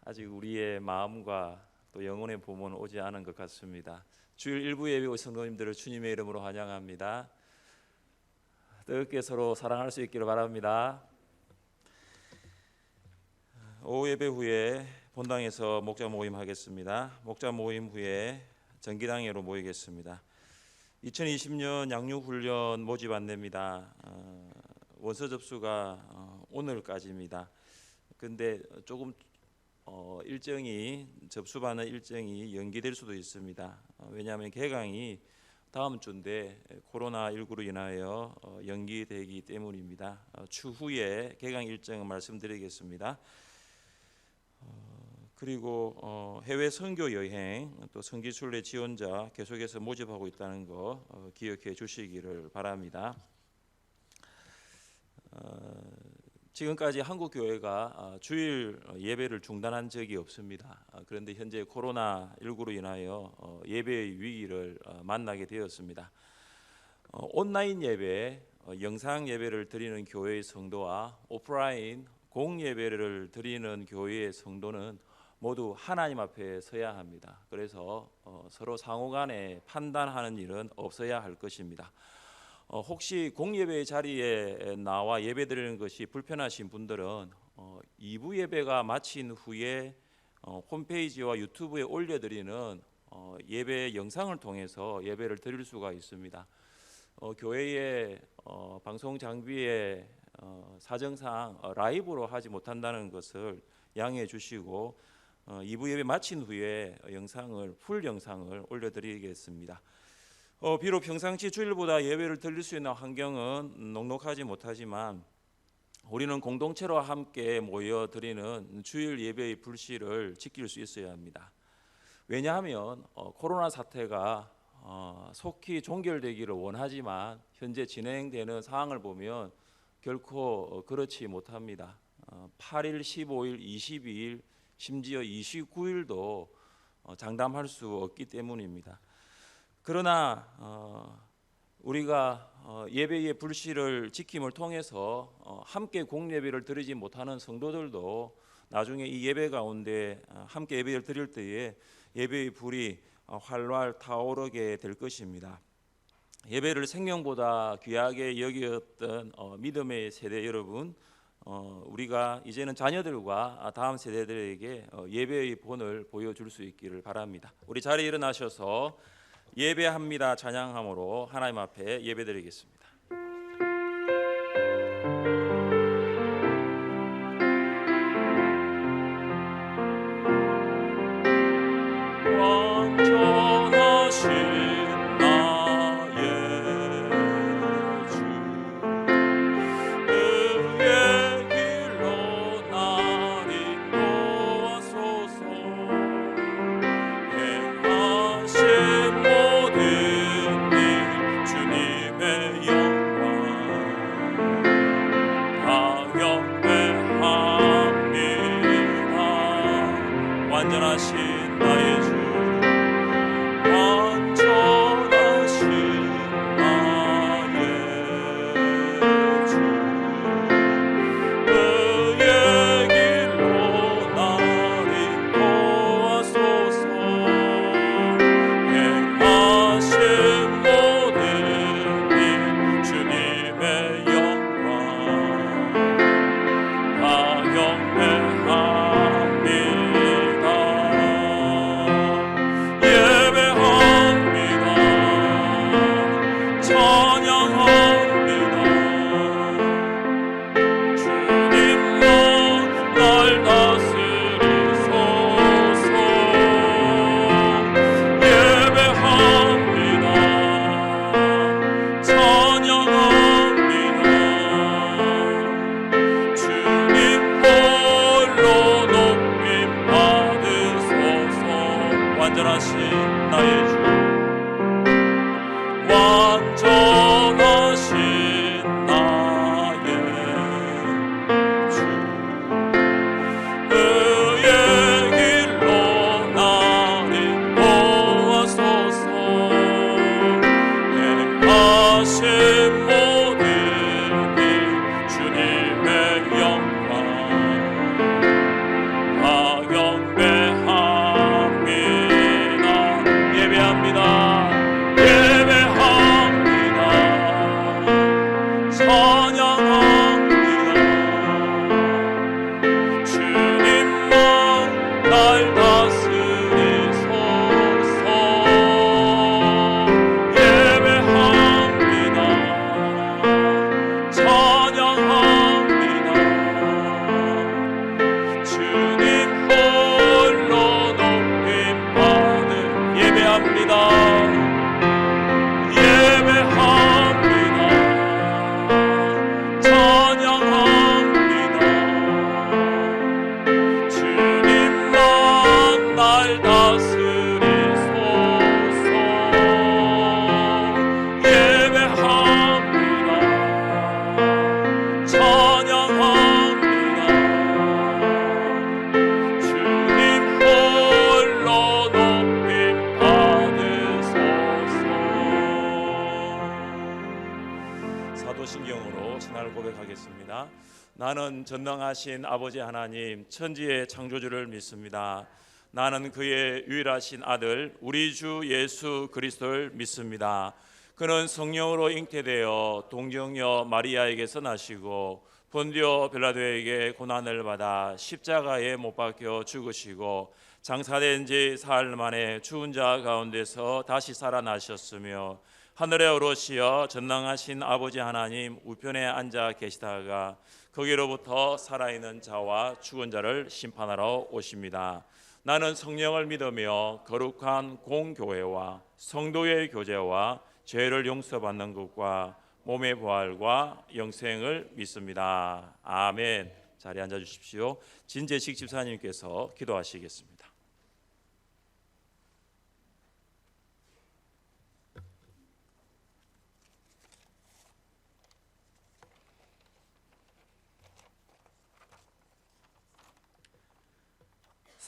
아직 우리의 마음과 또 영혼의 봄은 오지 않은 것 같습니다. 주일 일부 예배 성도님들을 주님의 이름으로 환영합니다. 뜨겁게 서로 사랑할 수 있기를 바랍니다. 오후 예배 후에 본당에서 목자 모임 하겠습니다. 목자 모임 후에 전기당회로 모이겠습니다. 2020년 양육훈련 모집 안내입니다. 원서 접수가 오늘까지입니다. 근데 조금 일정이 접수받는 일정이 연기될 수도 있습니다. 왜냐하면 개강이 다음 주인데 코로나19로 인하여 연기되기 때문입니다. 추후에 개강 일정을 말씀드리겠습니다. 그리고 해외 선교 여행 또 선기순례 지원자 계속해서 모집하고 있다는 거 기억해 주시기를 바랍니다. 지금까지 한국 교회가 주일 예배를 중단한 적이 없습니다. 그런데 현재 코로나19로 인하여 예배의 위기를 만나게 되었습니다. 온라인 예배, 영상 예배를 드리는 교회의 성도와 오프라인 공예배를 드리는 교회의 성도는 모두 하나님 앞에 서야 합니다. 그래서 서로 상호간에 판단하는 일은 없어야 할 것입니다. 혹시 공예배 자리에 나와 예배드리는 것이 불편하신 분들은 2부 예배가 마친 후에 홈페이지와 유튜브에 올려드리는 예배 영상을 통해서 예배를 드릴 수가 있습니다. 교회의 방송 장비의 사정상 라이브로 하지 못한다는 것을 양해해 주시고 2부 예배 마친 후에 풀 영상을 올려드리겠습니다. 비록 평상시 주일보다 예배를 드릴 수 있는 환경은 넉넉하지 못하지만 우리는 공동체로 함께 모여 드리는 주일 예배의 불씨를 지킬 수 있어야 합니다. 왜냐하면 코로나 사태가 속히 종결되기를 원하지만 현재 진행되는 상황을 보면 결코 그렇지 못합니다. 8일, 15일, 22일, 심지어 29일도 장담할 수 없기 때문입니다. 그러나 우리가 예배의 불씨를 지킴을 통해서 함께 공예배를 드리지 못하는 성도들도 나중에 이 예배 가운데 함께 예배를 드릴 때에 예배의 불이 활활 타오르게 될 것입니다. 예배를 생명보다 귀하게 여겼던 믿음의 세대 여러분, 우리가 이제는 자녀들과 다음 세대들에게 예배의 본을 보여줄 수 있기를 바랍니다. 우리 자리에 일어나셔서 예배합니다 찬양함으로 하나님 앞에 예배드리겠습니다. 완전하신 나의 주 나는 전능하신 아버지 하나님 천지의 창조주를 믿습니다. 나는 그의 유일하신 아들 우리 주 예수 그리스도를 믿습니다. 그는 성령으로 잉태되어 동정녀 마리아에게서 나시고 본디오 빌라도에게 고난을 받아 십자가에 못 박혀 죽으시고 장사된 지 사흘 만에 죽은 자 가운데서 다시 살아나셨으며 하늘에 오르시어 전능하신 아버지 하나님 우편에 앉아 계시다가 거기로부터 살아있는 자와 죽은 자를 심판하러 오십니다. 나는 성령을 믿으며 거룩한 공교회와 성도의 교제와 죄를 용서받는 것과 몸의 부활과 영생을 믿습니다. 아멘. 자리에 앉아 주십시오. 진재식 집사님께서 기도하시겠습니다.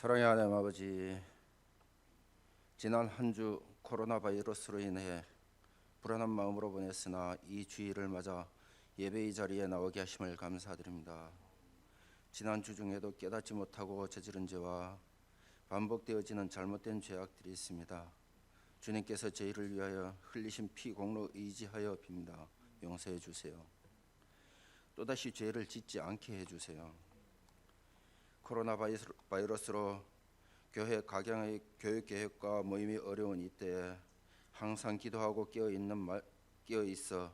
사랑의 하나님 아버지, 지난 한 주 코로나 바이러스로 인해 불안한 마음으로 보냈으나 이 주일을 맞아 예배의 자리에 나오게 하심을 감사드립니다. 지난 주 중에도 깨닫지 못하고 저지른 죄와 반복되어지는 잘못된 죄악들이 있습니다. 주님께서 저희를 위하여 흘리신 피 공로 의지하여 빕니다. 용서해 주세요. 또다시 죄를 짓지 않게 해주세요. 코로나 바이러스로 교회 각양의 교육 계획과 모임이 어려운 이때에 항상 기도하고 깨어 있어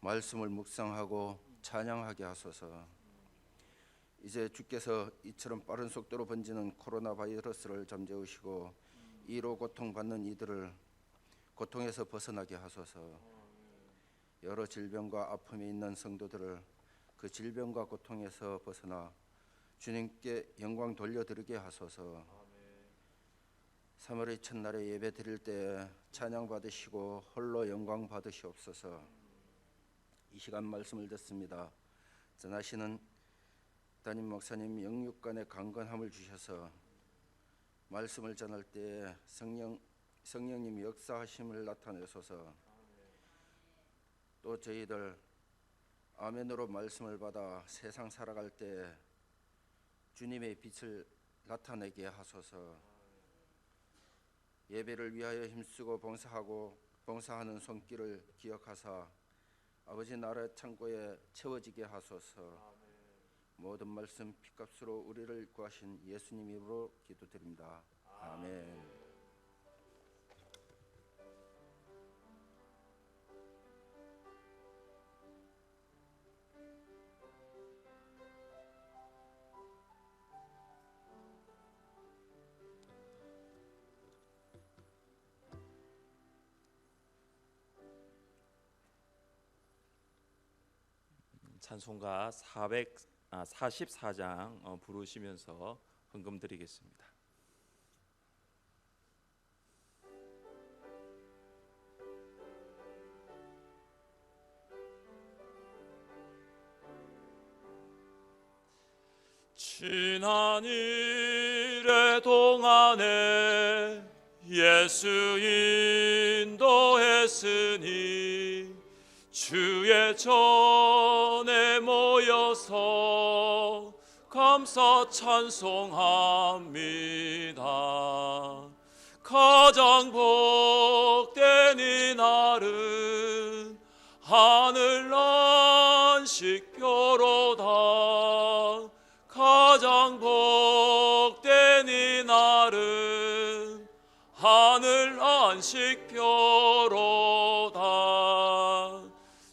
말씀을 묵상하고 찬양하게 하소서. 이제 주께서 이처럼 빠른 속도로 번지는 코로나 바이러스를 잠재우시고 이로 고통받는 이들을 고통에서 벗어나게 하소서. 여러 질병과 아픔이 있는 성도들을 그 질병과 고통에서 벗어나 주님께 영광 돌려드리게 하소서. 3월의 첫날에 예배 드릴 때 찬양 받으시고 홀로 영광 받으시옵소서. 이 시간 말씀을 듣습니다. 전하시는 담임 목사님 영육간의 강건함을 주셔서 말씀을 전할 때 성령님 역사하심을 나타내소서. 또 저희들 아멘으로 말씀을 받아 세상 살아갈 때 주님의 빛을 나타내게 하소서. 예배를 위하여 힘쓰고 봉사하는 손길을 기억하사 아버지 나라의 창고에 채워지게 하소서. 모든 말씀 피값으로 우리를 구하신 예수님 이름으로 기도드립니다. 아멘. 찬송가 444장 부르시면서 헌금 드리겠습니다. 지난 일의 동안에 예수 인도했으니 주의 전에 모여서 감사 찬송합니다. 가장 복된 이 날은 하늘 안식표로다. 가장 복된 이 날은 하늘 안식표로다.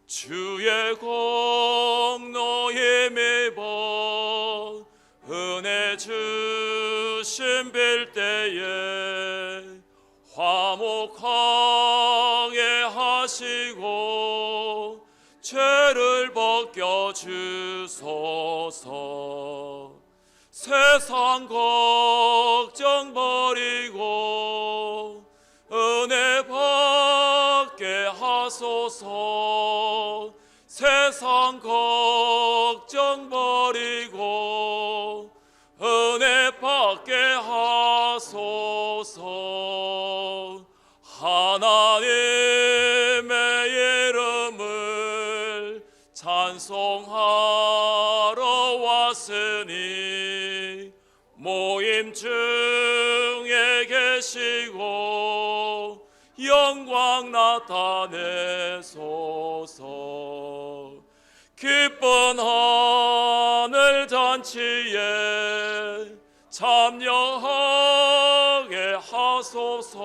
주의 공로에 매번 은혜 주심 빌 때에 화목하게 하시고 죄를 벗겨 주소서. 세상 걱정 버리고 은혜 받게 하소서. 세상 걱정 버리고 은혜 받게 하소서. 하나님의 이름을 찬송하러 모임 중에 계시고 영광 나타내소서. 기쁜 하늘 잔치에 참여하게 하소서.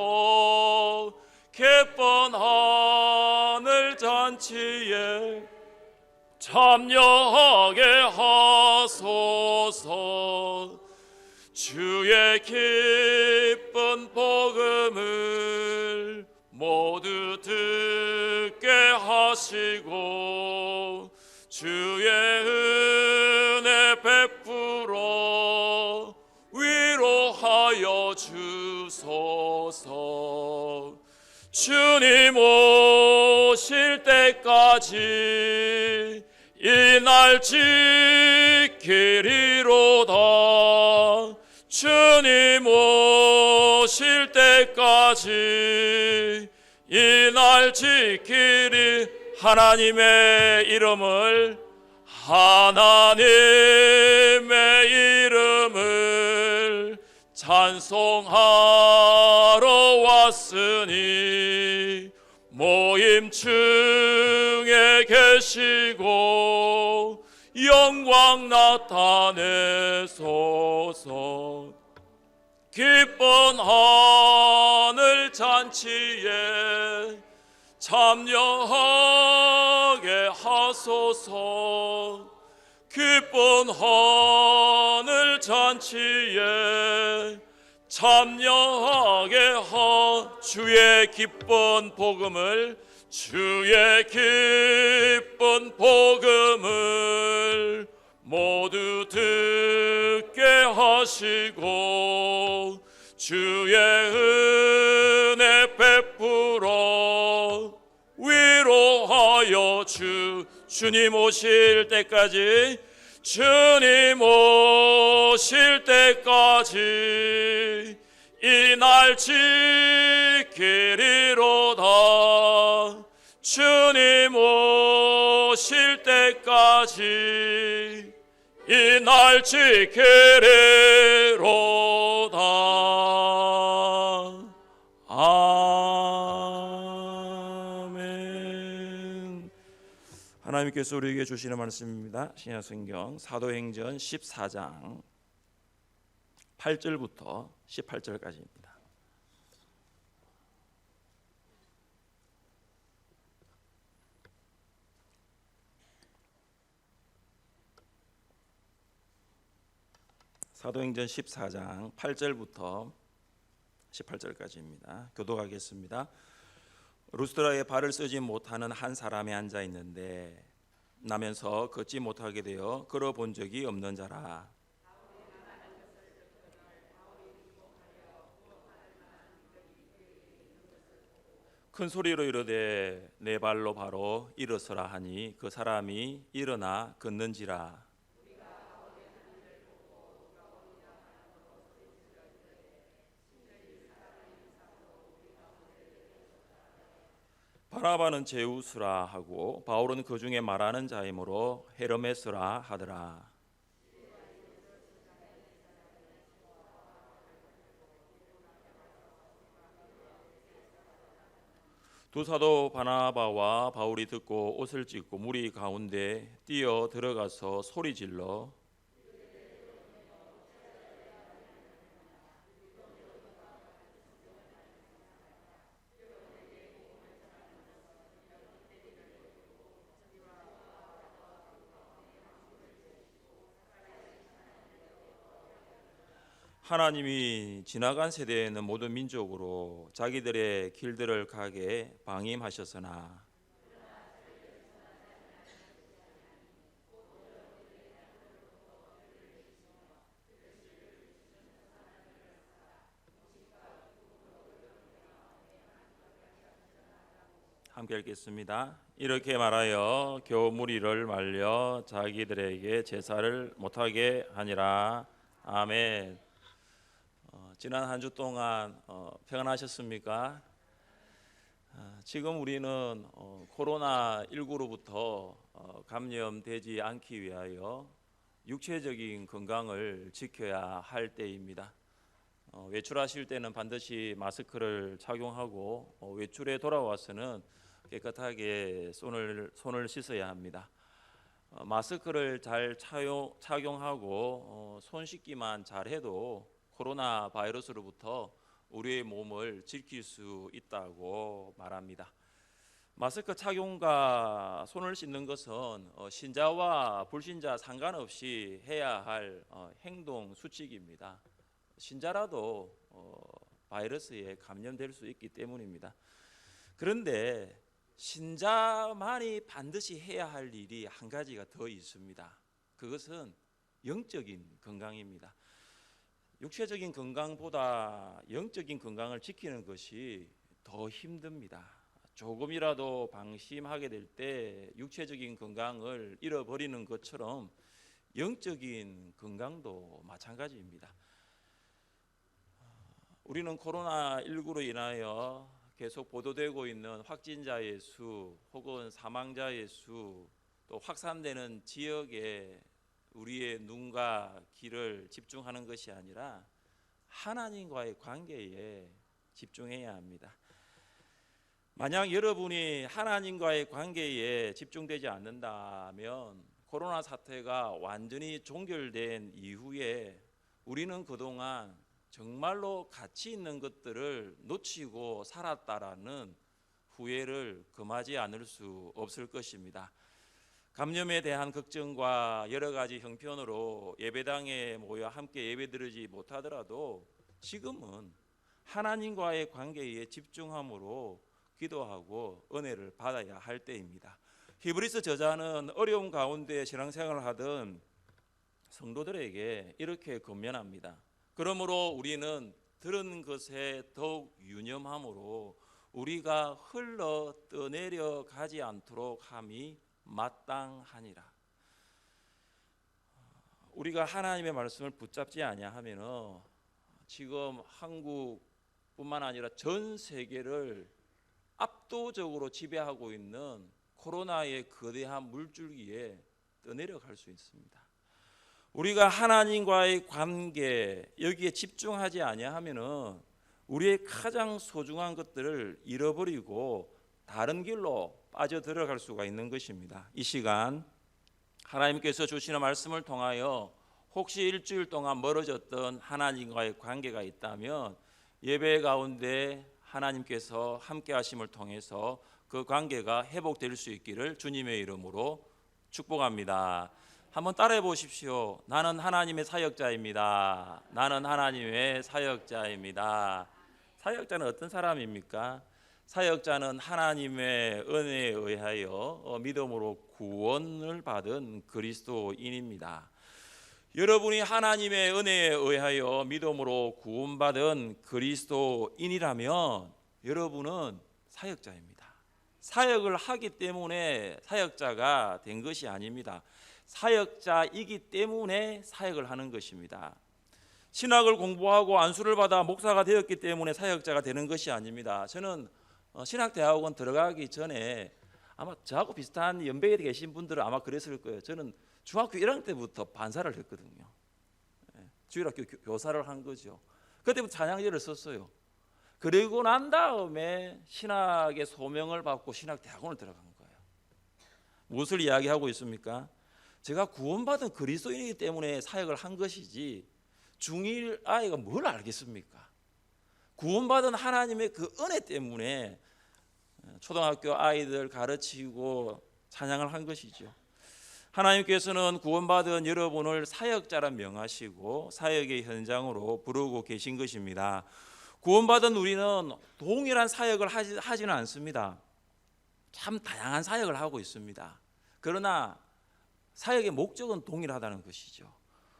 기쁜 하늘 잔치에 참여하게 하소서. 주의 기쁜 복음을 모두 듣게 하시고 주의 은혜 베풀어 위로하여 주소서. 주님 오실 때까지 이 날 지키리로다. 주님 오실 때까지 이 날 지키리. 하나님의 이름을 찬송하러 왔으니 모임 중에 계시고 영광 나타내소서. 기쁜 하늘 잔치에 참여하게 하소서. 기쁜 하늘 잔치에 참여하게 주의 기쁜 복음을 모두 듣게 하시고 주의 은혜 베풀어 위로하여 주님 오실 때까지 이 날 지키리로다. 주님 오실 때까지 이 날 지키리로다. 아멘. 하나님께서 우리에게 주시는 말씀입니다. 신약성경 사도행전 14장 8절부터 18절까지입니다. 사도행전 14장 8절부터 18절까지입니다. 교독하겠습니다. 루스드라에 발을 쓰지 못하는 한 사람이 앉아 있는데 나면서 걷지 못하게 되어 걸어본 적이 없는 자라. 큰 소리로 이르되 내 발로 바로 일어서라 하니 그 사람이 일어나 걷는지라. 바나바는 제우스라 하고 바울은 그 중에 말하는 자이므로 헤르메스라 하더라. 두 사도 바나바와 바울이 듣고 옷을 찢고 무리 가운데 뛰어 들어가서 소리질러 하나님이 지나간 세대에는 모든 민족으로 자기들의 길들을 가게 방임하셨으나 함께 읽겠습니다. 이렇게 말하여 겨우 무리를 말려 자기들에게 제사를 못하게 하니라. 아멘. 지난 한 주 동안 평안하셨습니까? 지금 우리는 코로나19로부터 감염되지 않기 위하여 육체적인 건강을 지켜야 할 때입니다. 외출하실 때는 반드시 마스크를 착용하고 외출에 돌아와서는 깨끗하게 손을 씻어야 합니다. 마스크를 잘 착용하고 손 씻기만 잘해도 코로나 바이러스로부터 우리의 몸을 지킬 수 있다고 말합니다. 마스크 착용과 손을 씻는 것은 신자와 불신자 상관없이 해야 할 행동 수칙입니다. 신자라도 바이러스에 감염될 수 있기 때문입니다. 그런데 신자만이 반드시 해야 할 일이 한 가지가 더 있습니다. 그것은 영적인 건강입니다. 육체적인 건강보다 영적인 건강을 지키는 것이 더 힘듭니다. 조금이라도 방심하게 될 때 육체적인 건강을 잃어버리는 것처럼 영적인 건강도 마찬가지입니다. 우리는 코로나19로 인하여 계속 보도되고 있는 확진자의 수 혹은 사망자의 수, 또 확산되는 지역에 우리의 눈과 귀를 집중하는 것이 아니라 하나님과의 관계에 집중해야 합니다. 만약 여러분이 하나님과의 관계에 집중되지 않는다면 코로나 사태가 완전히 종결된 이후에 우리는 그동안 정말로 가치 있는 것들을 놓치고 살았다라는 후회를 금하지 않을 수 없을 것입니다. 감염에 대한 걱정과 여러 가지 형편으로 예배당에 모여 함께 예배드리지 못하더라도 지금은 하나님과의 관계에 집중함으로 기도하고 은혜를 받아야 할 때입니다. 히브리서 저자는 어려운 가운데 신앙생활을 하던 성도들에게 이렇게 권면합니다. 그러므로 우리는 들은 것에 더욱 유념함으로 우리가 흘러 떠내려 가지 않도록 함이 마땅하니라. 우리가 하나님의 말씀을 붙잡지 아니하면은 지금 한국뿐만 아니라 전 세계를 압도적으로 지배하고 있는 코로나의 거대한 물줄기에 떠내려갈 수 있습니다. 우리가 하나님과의 관계 여기에 집중하지 아니하면은 우리의 가장 소중한 것들을 잃어버리고 다른 길로 빠져들어갈 수가 있는 것입니다. 이 시간 하나님께서 주시는 말씀을 통하여 혹시 일주일 동안 멀어졌던 하나님과의 관계가 있다면 예배 가운데 하나님께서 함께 하심을 통해서 그 관계가 회복될 수 있기를 주님의 이름으로 축복합니다. 한번 따라해 보십시오. 나는 하나님의 사역자입니다. 나는 하나님의 사역자입니다. 사역자는 어떤 사람입니까? 사역자는 하나님의 은혜에 의하여 믿음으로 구원을 받은 그리스도인입니다. 여러분이 하나님의 은혜에 의하여 믿음으로 구원받은 그리스도인이라면 여러분은 사역자입니다. 사역을 하기 때문에 사역자가 된 것이 아닙니다. 사역자이기 때문에 사역을 하는 것입니다. 신학을 공부하고 안수를 받아 목사가 되었기 때문에 사역자가 되는 것이 아닙니다. 저는 신학대학원 들어가기 전에 아마 저하고 비슷한 연배에 계신 분들은 아마 그랬을 거예요. 저는 중학교 1학년 때부터 반사를 했거든요. 주일학교 교사를 한 거죠. 그때부터 찬양제를 썼어요. 그리고 난 다음에 신학의 소명을 받고 신학대학원을 들어간 거예요. 무엇을 이야기하고 있습니까? 제가 구원받은 그리스도인이기 때문에 사역을 한 것이지 중1 아이가 뭘 알겠습니까? 구원받은 하나님의 그 은혜 때문에 초등학교 아이들 가르치고 찬양을 한 것이죠. 하나님께서는 구원받은 여러분을 사역자라 명하시고 사역의 현장으로 부르고 계신 것입니다. 구원받은 우리는 동일한 사역을 하지는 않습니다. 참 다양한 사역을 하고 있습니다. 그러나 사역의 목적은 동일하다는 것이죠.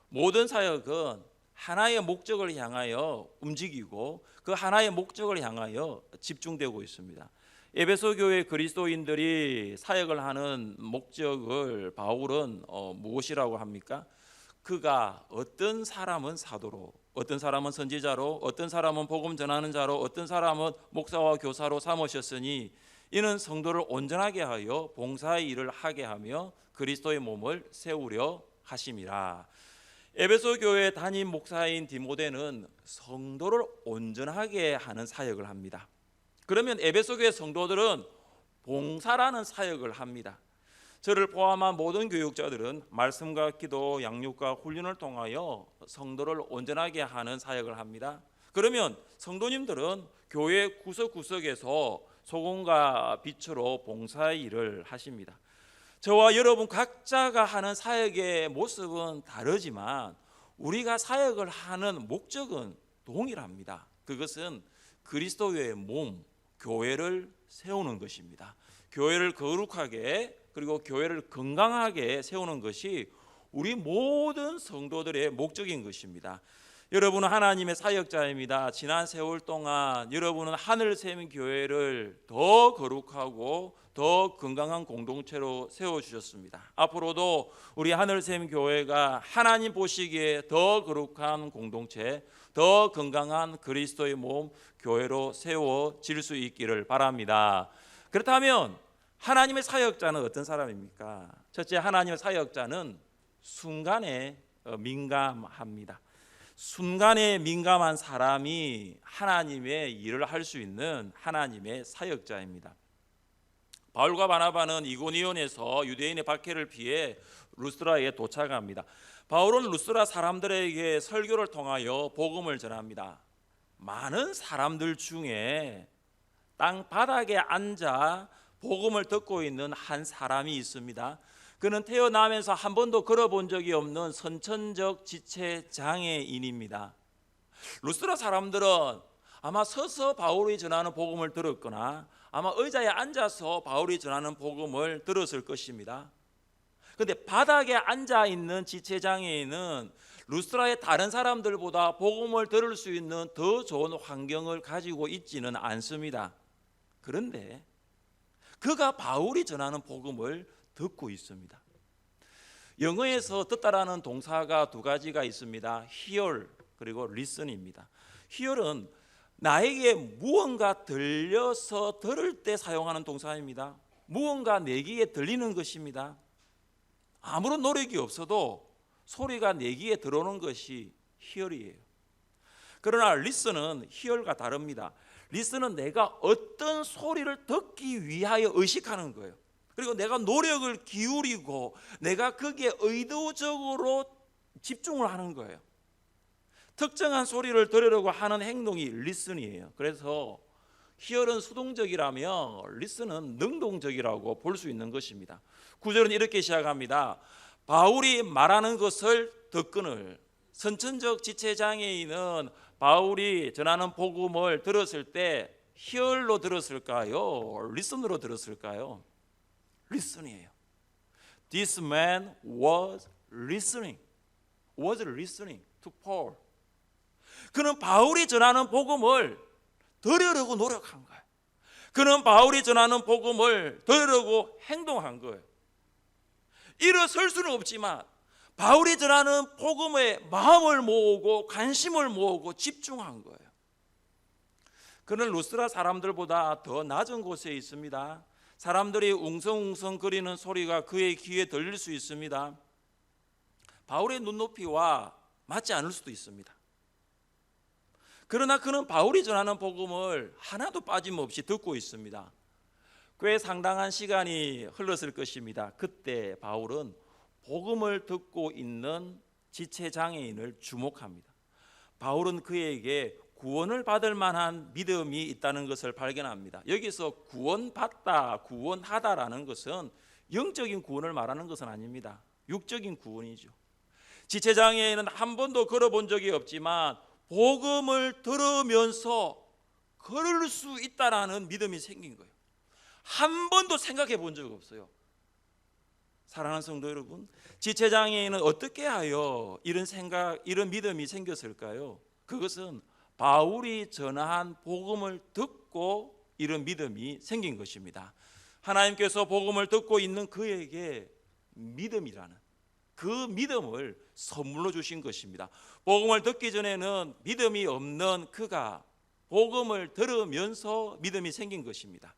모든 사역은 하나의 목적을 향하여 움직이고 그 하나의 목적을 향하여 집중되고 있습니다. 에베소 교회 그리스도인들이 사역을 하는 목적을 바울은 무엇이라고 합니까? 그가 어떤 사람은 사도로, 어떤 사람은 선지자로, 어떤 사람은 복음 전하는 자로, 어떤 사람은 목사와 교사로 삼으셨으니 이는 성도를 온전하게 하여 봉사의 일을 하게 하며 그리스도의 몸을 세우려 하심이라. 에베소 교회 담임 목사인 디모데는 성도를 온전하게 하는 사역을 합니다. 그러면 에베소 교회 성도들은 봉사라는 사역을 합니다. 저를 포함한 모든 교육자들은 말씀과 기도, 양육과 훈련을 통하여 성도를 온전하게 하는 사역을 합니다. 그러면 성도님들은 교회 구석구석에서 소금과 빛으로 봉사의 일을 하십니다. 저와 여러분 각자가 하는 사역의 모습은 다르지만 우리가 사역을 하는 목적은 동일합니다. 그것은 그리스도의 몸, 교회를 세우는 것입니다. 교회를 거룩하게 그리고 교회를 건강하게 세우는 것이 우리 모든 성도들의 목적인 것입니다. 여러분은 하나님의 사역자입니다. 지난 세월 동안 여러분은 하늘샘 교회를 더 거룩하고 더 건강한 공동체로 세워주셨습니다. 앞으로도 우리 하늘샘 교회가 하나님 보시기에 더 거룩한 공동체, 더 건강한 그리스도의 몸 교회로 세워질 수 있기를 바랍니다. 그렇다면 하나님의 사역자는 어떤 사람입니까? 첫째, 하나님의 사역자는 순간에 민감합니다. 순간에 민감한 사람이 하나님의 일을 할 수 있는 하나님의 사역자입니다. 바울과 바나바는 이고니온에서 유대인의 박해를 피해 루스드라에 도착합니다. 바울은 루스드라 사람들에게 설교를 통하여 복음을 전합니다. 많은 사람들 중에 땅 바닥에 앉아 복음을 듣고 있는 한 사람이 있습니다. 그는 태어나면서 한 번도 걸어본 적이 없는 선천적 지체 장애인입니다. 루스드라 사람들은 아마 서서 바울이 전하는 복음을 들었거나 아마 의자에 앉아서 바울이 전하는 복음을 들었을 것입니다. 그런데 바닥에 앉아 있는 지체 장애인은 루스드라의 다른 사람들보다 복음을 들을 수 있는 더 좋은 환경을 가지고 있지는 않습니다. 그런데 그가 바울이 전하는 복음을 듣고 있습니다. 영어에서 듣다라는 동사가 두 가지가 있습니다. hear 그리고 listen입니다. hear은 나에게 무언가 들려서 들을 때 사용하는 동사입니다. 무언가 내 귀에 들리는 것입니다. 아무런 노력이 없어도 소리가 내 귀에 들어오는 것이 hear이에요. 그러나 listen은 hear과 다릅니다. listen은 내가 어떤 소리를 듣기 위하여 의식하는 거예요. 그리고 내가 노력을 기울이고 내가 거기에 의도적으로 집중을 하는 거예요. 특정한 소리를 들으려고 하는 행동이 listen이에요. 그래서 hear은 수동적이라면 listen은 능동적이라고 볼 수 있는 것입니다. 구절은 이렇게 시작합니다. 바울이 말하는 것을 듣거늘. 선천적 지체장애인은 바울이 전하는 복음을 들었을 때 hear로 들었을까요? listen으로 들었을까요? listen이에요. This man was listening to Paul. 그는 바울이 전하는 복음을 들으려고 노력한 거예요. 그는 바울이 전하는 복음을 들으려고 행동한 거예요. 일어설 수는 없지만 바울이 전하는 복음에 마음을 모으고 관심을 모으고 집중한 거예요. 그는 루스드라 사람들보다 더 낮은 곳에 있습니다. 사람들이 웅성웅성거리는 소리가 그의 귀에 들릴 수 있습니다. 바울의 눈높이와 맞지 않을 수도 있습니다. 그러나 그는 바울이 전하는 복음을 하나도 빠짐없이 듣고 있습니다. 꽤 상당한 시간이 흘렀을 것입니다. 그때 바울은 복음을 듣고 있는 지체장애인을 주목합니다. 바울은 그에게 구원을 받을 만한 믿음이 있다는 것을 발견합니다. 여기서 구원받다, 구원하다라는 것은 영적인 구원을 말하는 것은 아닙니다. 육적인 구원이죠. 지체장애인은 한 번도 걸어본 적이 없지만 복음을 들으면서 걸을 수 있다라는 믿음이 생긴 거예요. 한 번도 생각해 본 적 없어요. 사랑하는 성도 여러분, 지체장애인은 어떻게 하여 이런 생각, 이런 믿음이 생겼을까요? 그것은 바울이 전한 복음을 듣고 이런 믿음이 생긴 것입니다. 하나님께서 복음을 듣고 있는 그에게 믿음이라는 그 믿음을 선물로 주신 것입니다. 복음을 듣기 전에는 믿음이 없는 그가 복음을 들으면서 믿음이 생긴 것입니다.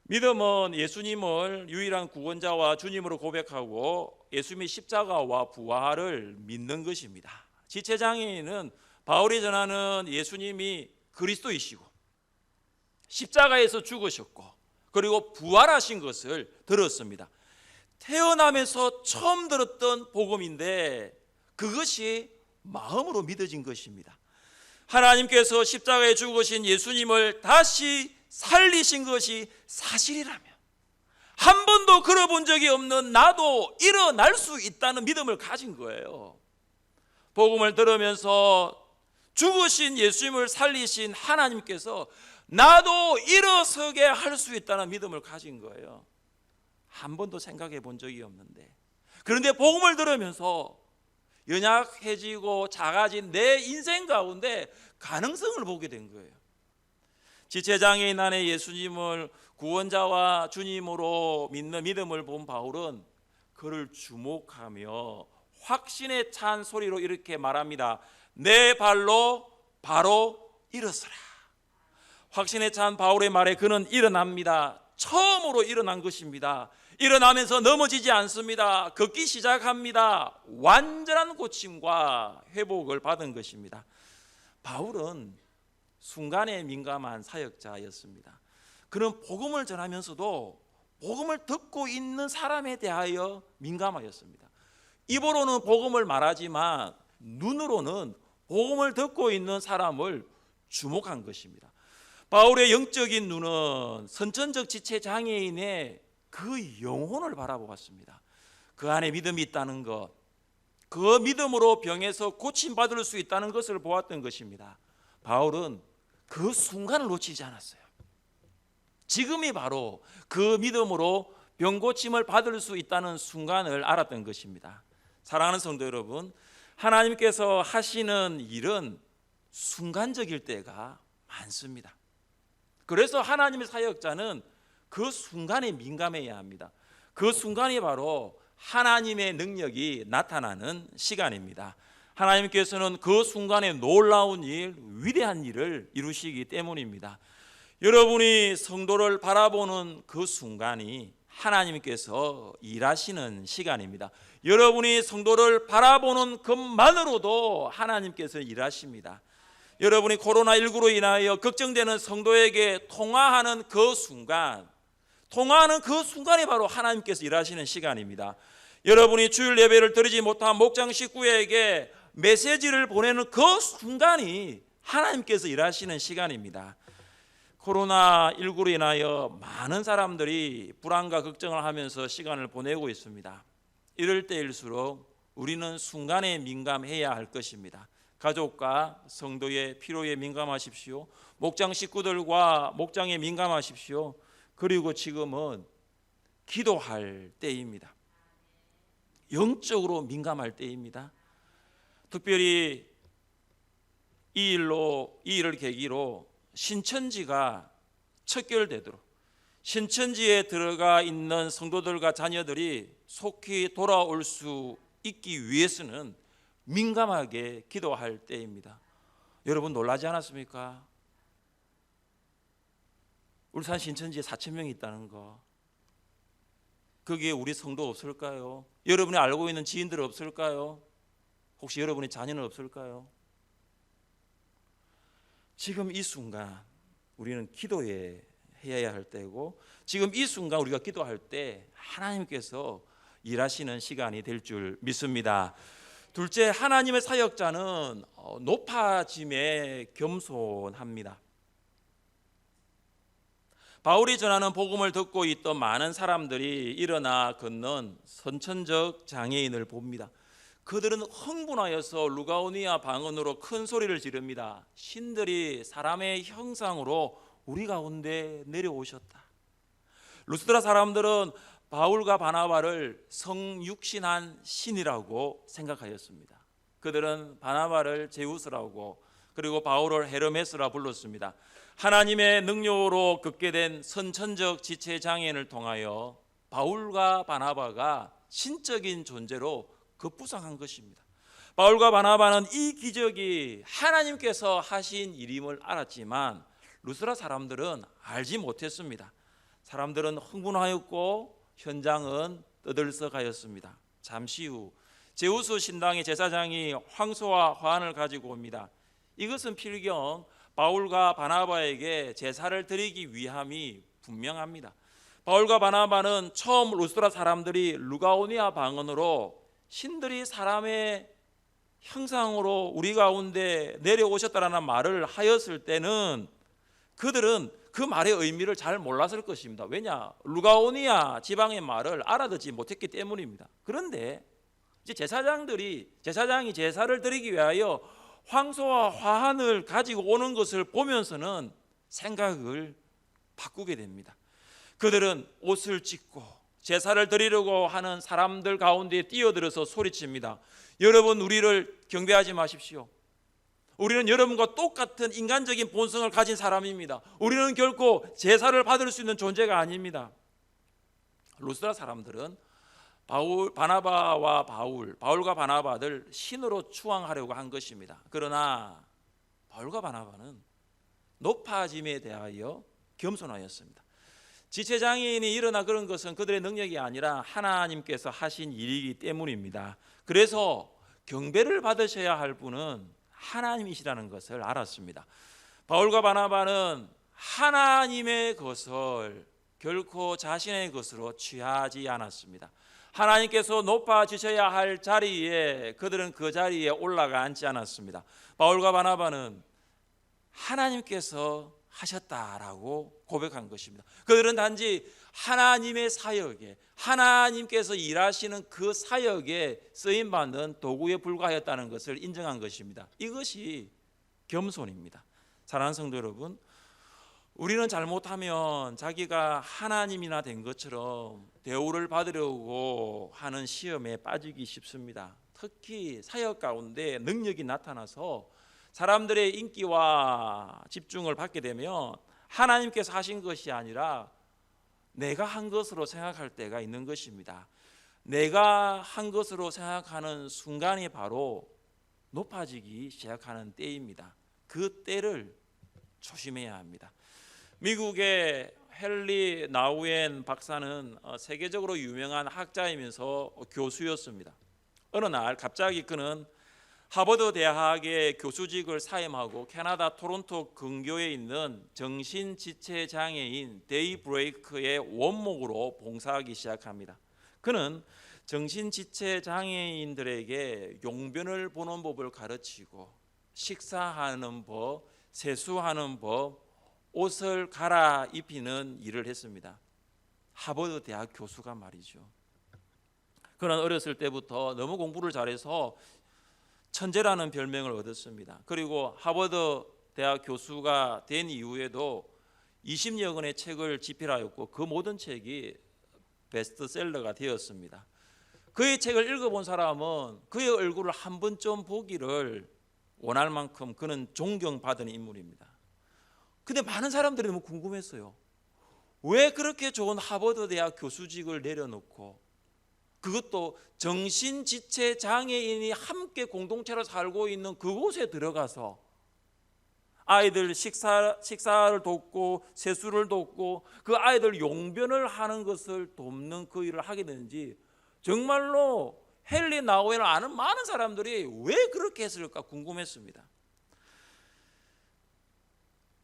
믿음은 예수님을 유일한 구원자와 주님으로 고백하고 예수님의 십자가와 부활을 믿는 것입니다. 지체장애인은 바울이 전하는 예수님이 그리스도이시고 십자가에서 죽으셨고 그리고 부활하신 것을 들었습니다. 태어나면서 처음 들었던 복음인데 그것이 마음으로 믿어진 것입니다. 하나님께서 십자가에 죽으신 예수님을 다시 살리신 것이 사실이라면 한 번도 걸어본 적이 없는 나도 일어날 수 있다는 믿음을 가진 거예요. 복음을 들으면서 죽으신 예수님을 살리신 하나님께서 나도 일어서게 할 수 있다는 믿음을 가진 거예요. 한 번도 생각해 본 적이 없는데, 그런데 복음을 들으면서 연약해지고 작아진 내 인생 가운데 가능성을 보게 된 거예요. 지체장애인 안에 예수님을 구원자와 주님으로 믿는 믿음을 본 바울은 그를 주목하며 확신에 찬 소리로 이렇게 말합니다. 내 발로 바로 일어서라. 확신에 찬 바울의 말에 그는 일어납니다. 처음으로 일어난 것입니다. 일어나면서 넘어지지 않습니다. 걷기 시작합니다. 완전한 고침과 회복을 받은 것입니다. 바울은 순간에 민감한 사역자였습니다. 그는 복음을 전하면서도 복음을 듣고 있는 사람에 대하여 민감하였습니다. 입으로는 복음을 말하지만 눈으로는 복음을 듣고 있는 사람을 주목한 것입니다. 바울의 영적인 눈은 선천적 지체 장애인의 그 영혼을 바라보았습니다. 그 안에 믿음이 있다는 것, 그 믿음으로 병에서 고침받을 수 있다는 것을 보았던 것입니다. 바울은 그 순간을 놓치지 않았어요. 지금이 바로 그 믿음으로 병고침을 받을 수 있다는 순간을 알았던 것입니다. 사랑하는 성도 여러분, 하나님께서 하시는 일은 순간적일 때가 많습니다. 그래서 하나님의 사역자는 그 순간에 민감해야 합니다. 그 순간이 바로 하나님의 능력이 나타나는 시간입니다. 하나님께서는 그 순간에 놀라운 일, 위대한 일을 이루시기 때문입니다. 여러분이 성도를 바라보는 그 순간이 하나님께서 일하시는 시간입니다. 여러분이 성도를 바라보는 것만으로도 하나님께서 일하십니다. 여러분이 코로나19로 인하여 걱정되는 성도에게 통화하는 그 순간, 통화하는 그 순간이 바로 하나님께서 일하시는 시간입니다. 여러분이 주일 예배를 드리지 못한 목장 식구에게 메시지를 보내는 그 순간이 하나님께서 일하시는 시간입니다. 코로나19로 인하여 많은 사람들이 불안과 걱정을 하면서 시간을 보내고 있습니다. 이럴 때일수록 우리는 순간에 민감해야 할 것입니다. 가족과 성도의 필요에 민감하십시오. 목장 식구들과 목장에 민감하십시오. 그리고 지금은 기도할 때입니다. 영적으로 민감할 때입니다. 특별히 이 일을 계기로 신천지가 척결되도록, 신천지에 들어가 있는 성도들과 자녀들이 속히 돌아올 수 있기 위해서는 민감하게 기도할 때입니다. 여러분 놀라지 않았습니까? 울산 신천지에 4,000명이 있다는 거, 거기에 우리 성도 없을까요? 여러분이 알고 있는 지인들 없을까요? 혹시 여러분의 자녀는 없을까요? 지금 이 순간 우리는 기도해야 할 때고, 지금 이 순간 우리가 기도할 때 하나님께서 일하시는 시간이 될 줄 믿습니다. 둘째, 하나님의 사역자는 높아짐에 겸손합니다. 바울이 전하는 복음을 듣고 있던 많은 사람들이 일어나 걷는 선천적 장애인을 봅니다. 그들은 흥분하여서 루가오니아 방언으로 큰 소리를 지릅니다. 신들이 사람의 형상으로 우리 가운데 내려오셨다. 루스드라 사람들은 바울과 바나바를 성육신한 신이라고 생각하였습니다. 그들은 바나바를 제우스라고, 그리고 바울을 헤르메스라 불렀습니다. 하나님의 능력으로 걷게 된 선천적 지체 장애인을 통하여 바울과 바나바가 신적인 존재로 급부상한 것입니다. 바울과 바나바는 이 기적이 하나님께서 하신 일임을 알았지만 루스드라 사람들은 알지 못했습니다. 사람들은 흥분하였고 현장은 떠들썩하였습니다. 잠시 후 제우스 신당의 제사장이 황소와 화환을 가지고 옵니다. 이것은 필경 바울과 바나바에게 제사를 드리기 위함이 분명합니다. 바울과 바나바는 처음 루스드라 사람들이 루가오니아 방언으로 신들이 사람의 형상으로 우리 가운데 내려오셨다라는 말을 하였을 때는 그들은 그 말의 의미를 잘 몰랐을 것입니다. 왜냐? 루가오니아 지방의 말을 알아듣지 못했기 때문입니다. 그런데 이제 제사장이 제사를 드리기 위하여 황소와 화환을 가지고 오는 것을 보면서는 생각을 바꾸게 됩니다. 그들은 옷을 찢고 제사를 드리려고 하는 사람들 가운데 뛰어들어서 소리칩니다. 여러분, 우리를 경배하지 마십시오. 우리는 여러분과 똑같은 인간적인 본성을 가진 사람입니다. 우리는 결코 제사를 받을 수 있는 존재가 아닙니다. 루스드라 사람들은 바울과 바나바를 신으로 추앙하려고 한 것입니다. 그러나 바울과 바나바는 높아짐에 대하여 겸손하였습니다. 지체장애인이 일어나 그런 것은 그들의 능력이 아니라 하나님께서 하신 일이기 때문입니다. 그래서 경배를 받으셔야 할 분은 하나님이시라는 것을 알았습니다. 바울과 바나바는 하나님의 것을 결코 자신의 것으로 취하지 않았습니다. 하나님께서 높아지셔야 할 자리에 그들은 그 자리에 올라가 앉지 않았습니다. 바울과 바나바는 하나님께서 하셨다라고 고백한 것입니다. 그들은 단지 하나님의 사역에, 하나님께서 일하시는 그 사역에 쓰임받는 도구에 불과하였다는 것을 인정한 것입니다. 이것이 겸손입니다. 사랑하는 성도 여러분, 우리는 잘못하면 자기가 하나님이나 된 것처럼 대우를 받으려고 하는 시험에 빠지기 쉽습니다. 특히 사역 가운데 능력이 나타나서 사람들의 인기와 집중을 받게 되면 하나님께서 하신 것이 아니라 내가 한 것으로 생각할 때가 있는 것입니다. 내가 한 것으로 생각하는 순간이 바로 높아지기 시작하는 때입니다. 그 때를 조심해야 합니다. 미국의 헨리 나우엔 박사는 세계적으로 유명한 학자이면서 교수였습니다. 어느 날 갑자기 그는 하버드 대학의 교수직을 사임하고 캐나다 토론토 근교에 있는 정신지체 장애인 데이브레이크의 원목으로 봉사하기 시작합니다. 그는 정신지체 장애인들에게 용변을 보는 법을 가르치고 식사하는 법, 세수하는 법, 옷을 갈아입히는 일을 했습니다. 하버드 대학 교수가 말이죠. 그는 어렸을 때부터 너무 공부를 잘해서 천재라는 별명을 얻었습니다. 그리고 하버드 대학 교수가 된 이후에도 20여 권의 책을 집필하였고 그 모든 책이 베스트셀러가 되었습니다. 그의 책을 읽어본 사람은 그의 얼굴을 한 번쯤 보기를 원할 만큼 그는 존경받은 인물입니다. 근데 많은 사람들이 너무 궁금했어요. 왜 그렇게 좋은 하버드 대학 교수직을 내려놓고 그것도 정신지체 장애인이 함께 공동체로 살고 있는 그곳에 들어가서 아이들 식사를 돕고 세수를 돕고 그 아이들 용변을 하는 것을 돕는 그 일을 하게 되는지 정말로 헨리 나우엔을 아는 많은 사람들이 왜 그렇게 했을까 궁금했습니다.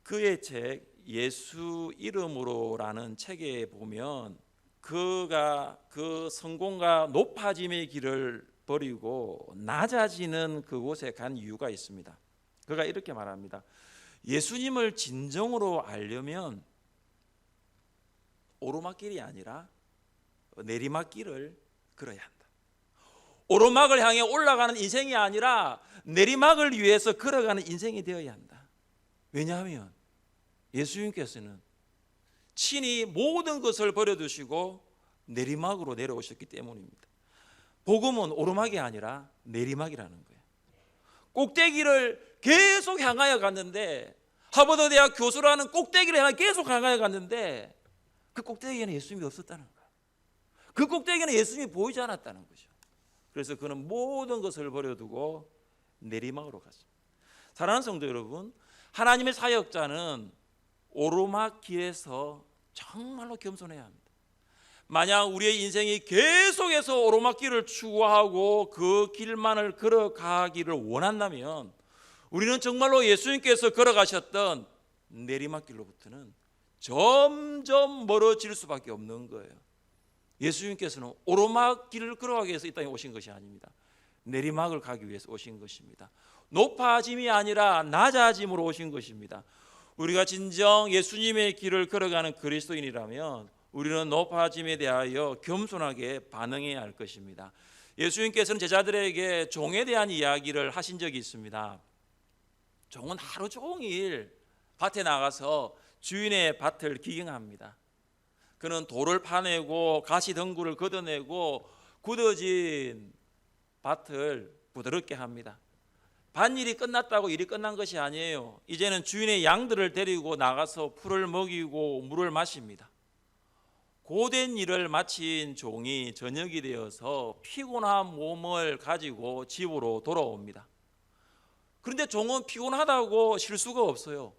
그의 책 예수 이름으로라는 책에 보면 그가 그 성공과 높아짐의 길을 버리고 낮아지는 그곳에 간 이유가 있습니다. 그가 이렇게 말합니다. 예수님을 진정으로 알려면 오르막길이 아니라 내리막길을 걸어야 한다. 오르막을 향해 올라가는 인생이 아니라 내리막을 위해서 걸어가는 인생이 되어야 한다. 왜냐하면 예수님께서는 친히 모든 것을 버려두시고 내리막으로 내려오셨기 때문입니다. 복음은 오르막이 아니라 내리막이라는 거예요. 꼭대기를 계속 향하여 갔는데 하버드 대학 교수라는 꼭대기를 향해 계속 향하여 갔는데 그 꼭대기에는 예수님이 없었다는 거예요. 그 꼭대기에는 예수님이 보이지 않았다는 거죠. 그래서 그는 모든 것을 버려두고 내리막으로 갔습니다. 사랑하는 성도 여러분, 하나님의 사역자는 오르막길에서 정말로 겸손해야 합니다. 만약 우리의 인생이 계속해서 오르막길을 추구하고 그 길만을 걸어가기를 원한다면 우리는 정말로 예수님께서 걸어가셨던 내리막길로부터는 점점 멀어질 수밖에 없는 거예요. 예수님께서는 오르막길을 걸어가기 위해서 이 땅에 오신 것이 아닙니다. 내리막을 가기 위해서 오신 것입니다. 높아짐이 아니라 낮아짐으로 오신 것입니다. 우리가 진정 예수님의 길을 걸어가는 그리스도인이라면 우리는 높아짐에 대하여 겸손하게 반응해야 할 것입니다. 예수님께서는 제자들에게 종에 대한 이야기를 하신 적이 있습니다. 종은 하루 종일 밭에 나가서 주인의 밭을 기경합니다. 그는 돌을 파내고 가시덩굴을 걷어내고 굳어진 밭을 부드럽게 합니다. 밭일이 끝났다고 일이 끝난 것이 아니에요. 이제는 주인의 양들을 데리고 나가서 풀을 먹이고 물을 마십니다. 고된 일을 마친 종이 저녁이 되어서 피곤한 몸을 가지고 집으로 돌아옵니다. 그런데 종은 피곤하다고 쉴 수가 없어요.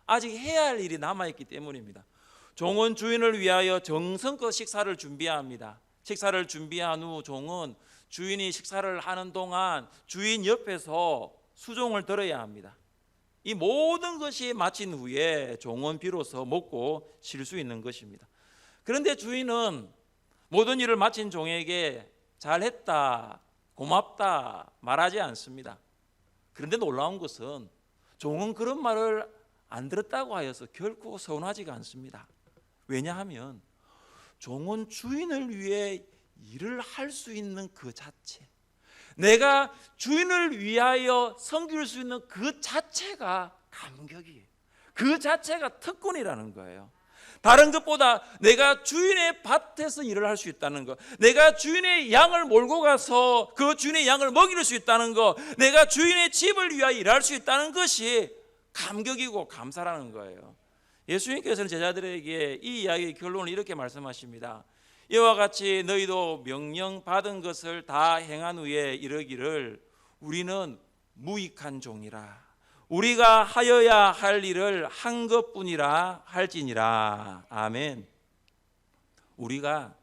아직 해야 할 일이 남아있기 때문입니다. 종은 주인을 위하여 정성껏 식사를 준비합니다. 식사를 준비한 후 종은 주인이 식사를 하는 동안 주인 옆에서 수종을 들어야 합니다. 이 모든 것이 마친 후에 종은 비로소 먹고 쉴 수 있는 것입니다. 그런데 주인은 모든 일을 마친 종에게 잘했다, 고맙다 말하지 않습니다. 그런데 놀라운 것은 종은 그런 말을 안 들었다고 하여서 결코 서운하지가 않습니다. 왜냐하면 종은 주인을 위해 일을 할 수 있는 그 자체, 내가 주인을 위하여 섬길 수 있는 그 자체가 감격이에요. 그 자체가 특권이라는 거예요. 다른 것보다 내가 주인의 밭에서 일을 할 수 있다는 것, 내가 주인의 양을 몰고 가서 그 주인의 양을 먹일 수 있다는 것, 내가 주인의 집을 위하여 일할 수 있다는 것이 감격이고 감사라는 거예요. 예수님께서는 제자들에게 이 이야기의 결론을 이렇게 말씀하십니다. 이와 같이 너희도 명령 받은 것을 다 행한 후에 이르기를 우리는 무익한 종이라, 우리가 하여야 할 일을 한 것뿐이라 할지니라. 아멘. 우리가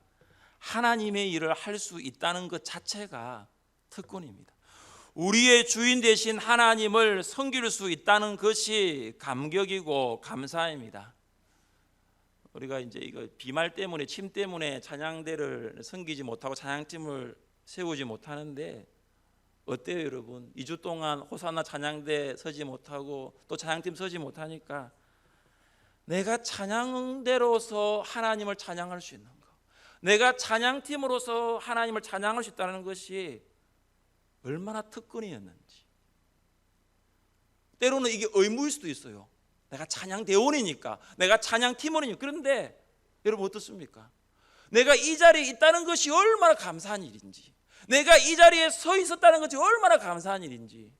하나님의 일을 할 수 있다는 것 자체가 특권입니다. 우리의 주인 되신 하나님을 섬길 수 있다는 것이 감격이고 감사입니다. 우리가 이제 이거 비말 때문에, 침 때문에 찬양대를 섬기지 못하고 찬양팀을 세우지 못하는데 어때요, 여러분? 2주 동안 호산나 찬양대 서지 못하고 또 찬양팀 서지 못하니까 내가 찬양대로서 하나님을 찬양할 수 있는 것, 내가 찬양팀으로서 하나님을 찬양할 수 있다는 것이 얼마나 특권이었는지. 때로는 이게 의무일 수도 있어요. 내가 찬양대원이니까, 내가 찬양팀원이니까. 그런데 여러분 어떻습니까? 내가 이 자리에 있다는 것이 얼마나 감사한 일인지, 내가 이 자리에 서 있었다는 것이 얼마나 감사한 일인지.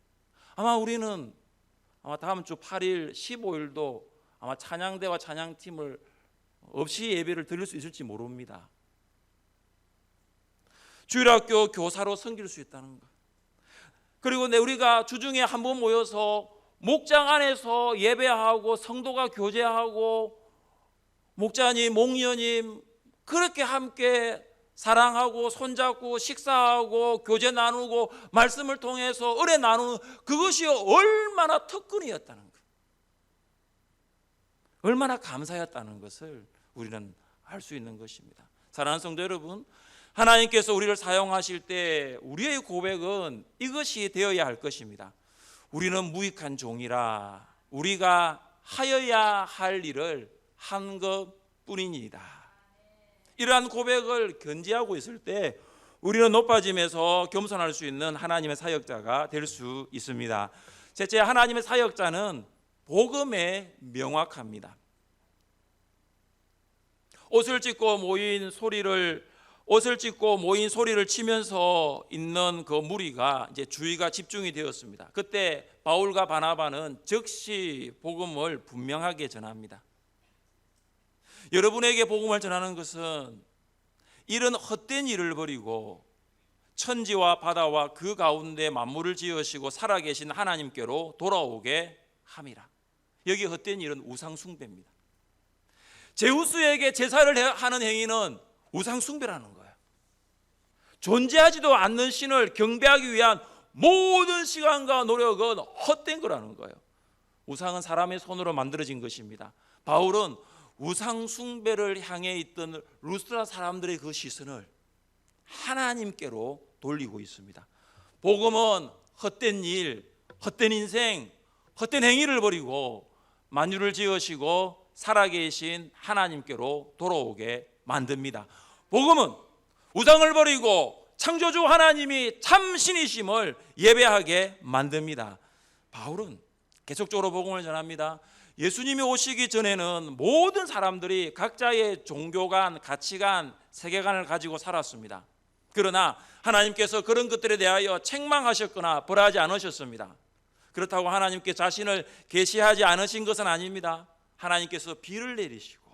아마 우리는 다음 주 8일, 15일도 아마 찬양대와 찬양팀을 없이 예배를 드릴 수 있을지 모릅니다. 주일학교 교사로 섬길 수 있다는 것, 그리고 우리가 주중에 한 번 모여서 목장 안에서 예배하고 성도가 교제하고 목자님, 목녀님 그렇게 함께 사랑하고 손잡고 식사하고 교제 나누고 말씀을 통해서 은혜 나누는 그것이 얼마나 특권이었다는 것, 얼마나 감사였다는 것을 우리는 알 수 있는 것입니다. 사랑하는 성도 여러분, 하나님께서 우리를 사용하실 때 우리의 고백은 이것이 되어야 할 것입니다. 우리는 무익한 종이라, 우리가 하여야 할 일을 한 것뿐이니이다. 이러한 고백을 견지하고 있을 때 우리는 높아짐에서 겸손할 수 있는 하나님의 사역자가 될 수 있습니다. 셋째, 하나님의 사역자는 복음에 명확합니다. 옷을 찢고 모인 소리를 치면서 있는 그 무리가 이제 주의가 집중이 되었습니다. 그때 바울과 바나바는 즉시 복음을 분명하게 전합니다. 여러분에게 복음을 전하는 것은 이런 헛된 일을 버리고 천지와 바다와 그 가운데 만물을 지으시고 살아계신 하나님께로 돌아오게 함이라. 여기 헛된 일은 우상 숭배입니다. 제우스에게 제사를 하는 행위는 우상 숭배라는 거예요. 존재하지도 않는 신을 경배하기 위한 모든 시간과 노력은 헛된 거라는 거예요. 우상은 사람의 손으로 만들어진 것입니다. 바울은 우상 숭배를 향해 있던 루스드라 사람들의 그 시선을 하나님께로 돌리고 있습니다. 복음은 헛된 일, 헛된 인생, 헛된 행위를 버리고 만유를 지으시고 살아계신 하나님께로 돌아오게 만듭니다. 복음은 우상을 버리고 창조주 하나님이 참 신이심을 예배하게 만듭니다. 바울은 계속적으로 복음을 전합니다. 예수님이 오시기 전에는 모든 사람들이 각자의 종교관, 가치관, 세계관을 가지고 살았습니다. 그러나 하나님께서 그런 것들에 대하여 책망하셨거나 벌하지 않으셨습니다. 그렇다고 하나님께 자신을 계시하지 않으신 것은 아닙니다. 하나님께서 비를 내리시고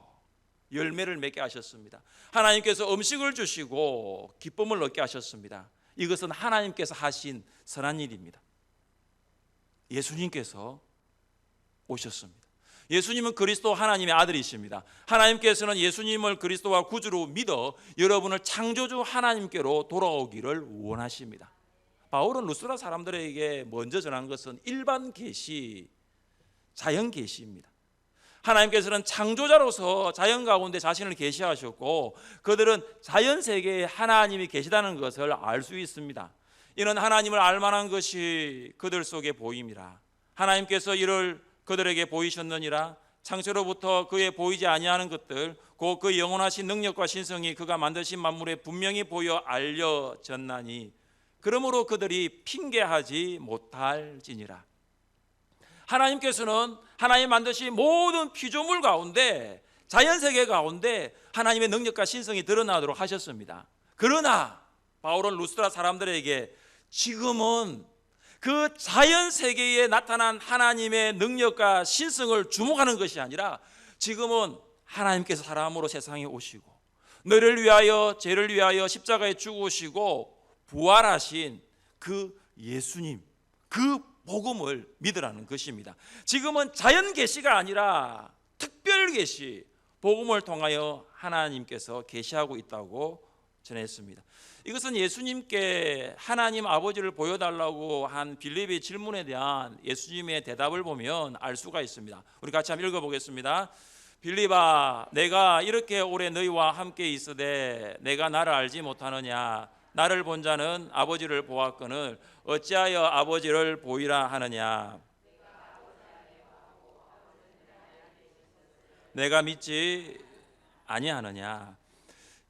열매를 맺게 하셨습니다. 하나님께서 음식을 주시고 기쁨을 얻게 하셨습니다. 이것은 하나님께서 하신 선한 일입니다. 예수님께서 오셨습니다. 예수님은 그리스도 하나님의 아들이십니다. 하나님께서는 예수님을 그리스도와 구주로 믿어 여러분을 창조주 하나님께로 돌아오기를 원하십니다. 바울은 루스드라 사람들에게 먼저 전한 것은 일반 계시, 자연 계시입니다. 하나님께서는 창조자로서 자연 가운데 자신을 계시하셨고 그들은 자연 세계에 하나님이 계시다는 것을 알 수 있습니다. 이는 하나님을 알만한 것이 그들 속에 보임이라. 하나님께서 이를 그들에게 보이셨느니라. 창세로부터 그에 보이지 아니하는 것들 곧 그 영원하신 능력과 신성이 그가 만드신 만물에 분명히 보여 알려졌나니 그러므로 그들이 핑계하지 못할지니라. 하나님께서는 하나님 만드신 모든 피조물 가운데 자연세계 가운데 하나님의 능력과 신성이 드러나도록 하셨습니다. 그러나 바울은 루스드라 사람들에게 지금은 그 자연세계에 나타난 하나님의 능력과 신성을 주목하는 것이 아니라 지금은 하나님께서 사람으로 세상에 오시고 너를 위하여 죄를 위하여 십자가에 죽으시고 부활하신 그 예수님, 그 복음을 믿으라는 것입니다. 지금은 자연 계시가 아니라 특별 계시, 복음을 통하여 하나님께서 계시하고 있다고 전했습니다. 이것은 예수님께 하나님 아버지를 보여달라고 한 빌립의 질문에 대한 예수님의 대답을 보면 알 수가 있습니다. 우리 같이 한번 읽어보겠습니다. 빌립아, 내가 이렇게 오래 너희와 함께 있으되 내가 나를 알지 못하느냐? 나를 본 자는 아버지를 보았거늘 어찌하여 아버지를 보이라 하느냐? 내가 믿지 아니하느냐?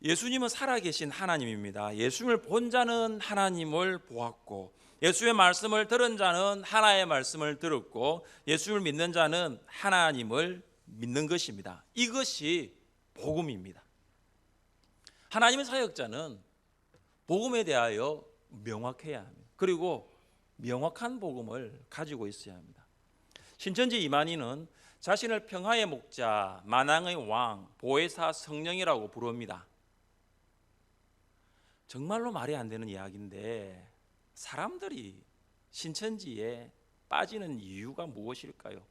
예수님은 살아계신 하나님입니다. 예수님을 본 자는 하나님을 보았고 예수의 말씀을 들은 자는 하나의 말씀을 들었고 예수를 믿는 자는 하나님을 믿는 것입니다. 이것이 복음입니다. 하나님의 사역자는 복음에 대하여 명확해야 합니다. 그리고 명확한 복음을 가지고 있어야 합니다. 신천지 이만희는 자신을 평화의 목자, 만왕의 왕, 보혜사 성령이라고 부릅니다. 정말로 말이 안 되는 이야기인데 사람들이 신천지에 빠지는 이유가 무엇일까요?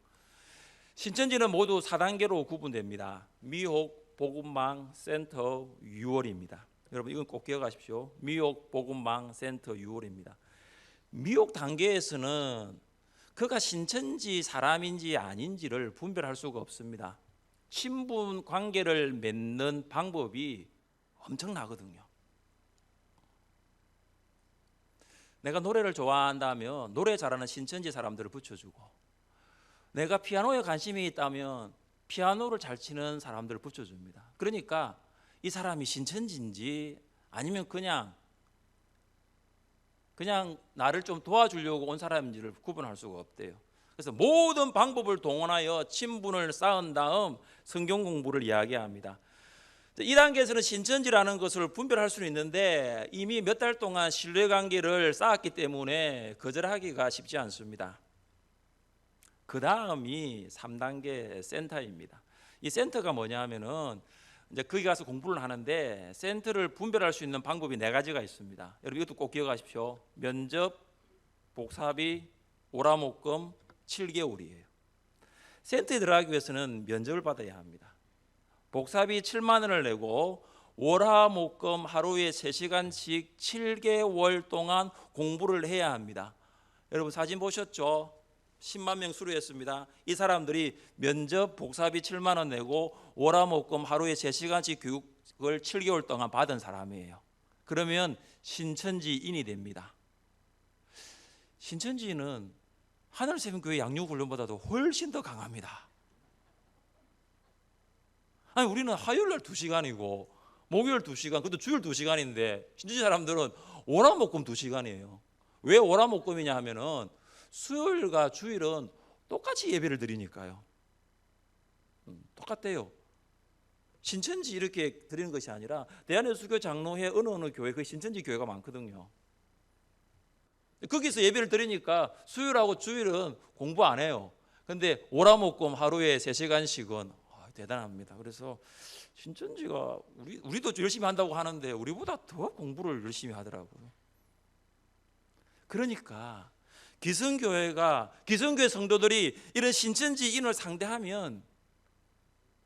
신천지는 모두 4단계로 구분됩니다. 미혹, 복음망, 센터, 유월입니다. 여러분 이건 꼭 기억하십시오. 미혹, 복음망, 센터, 유월입니다. 미혹 단계에서는 그가 신천지 사람인지 아닌지를 분별할 수가 없습니다. 친분 관계를 맺는 방법이 엄청나거든요. 내가 노래를 좋아한다면 노래 잘하는 신천지 사람들을 붙여주고 내가 피아노에 관심이 있다면 피아노를 잘 치는 사람들을 붙여줍니다. 그러니까 이 사람이 신천지인지 아니면 그냥 나를 좀 도와주려고 온 사람인지를 구분할 수가 없대요. 그래서 모든 방법을 동원하여 친분을 쌓은 다음 성경 공부를 이야기합니다. 이 단계에서는 신천지라는 것을 분별할 수는 있는데 이미 몇 달 동안 신뢰관계를 쌓았기 때문에 거절하기가 쉽지 않습니다. 그 다음이 3단계 센터입니다. 이 센터가 뭐냐 하면은 이제 거기 가서 공부를 하는데 센터를 분별할 수 있는 방법이 4가지가 있습니다. 여러분 이것도 꼭 기억하십시오. 면접, 복사비, 오라목금 7개월이에요. 센터에 들어가기 위해서는 면접을 받아야 합니다. 복사비 7만 원을 내고 월화목금 하루에 3시간씩 7개월 동안 공부를 해야 합니다. 여러분 사진 보셨죠? 10만 명 수료했습니다. 이 사람들이 면접 복사비 7만 원 내고 월화목금 하루에 3시간씩 교육을 7개월 동안 받은 사람이에요. 그러면 신천지인이 됩니다. 신천지인은 하늘새벽교회 양육훈련보다도 훨씬 더 강합니다. 아니 우리는 화요일날 2시간이고 목요일 2시간, 그것도 주일 2시간인데 신천지 사람들은 월화목금 2시간이에요. 왜 월화목금이냐 하면은 수요일과 주일은 똑같이 예배를 드리니까요. 똑같대요. 신천지 이렇게 드리는 것이 아니라 대한예수교 장로회 어느 교회 그 신천지 교회가 많거든요. 거기서 예배를 드리니까 수요일하고 주일은 공부 안 해요. 근데 월화목금 하루에 3시간씩은 대단합니다. 그래서 신천지가 우리도 열심히 한다고 하는데 우리보다 더 공부를 열심히 하더라고요. 그러니까 기성교회 성도들이 이런 신천지인을 상대하면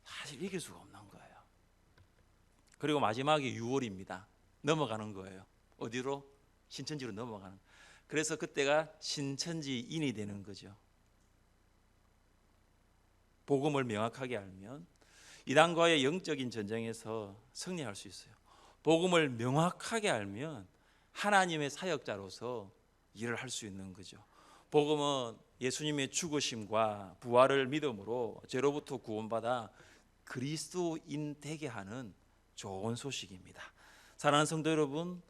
사실 이길 수가 없는 거예요. 그리고 마지막이 6월입니다. 넘어가는 거예요. 어디로? 신천지로 넘어가는 거예요. 그래서 그때가 신천지인이 되는 거죠. 복음을 명확하게 알면 이단과의 영적인 전쟁에서 승리할 수 있어요. 복음을 명확하게 알면 하나님의 사역자로서 일을 할 수 있는 거죠. 복음은 예수님의 죽으심과 부활을 믿음으로 죄로부터 구원받아 그리스도인 되게 하는 좋은 소식입니다. 사랑하는 성도 여러분,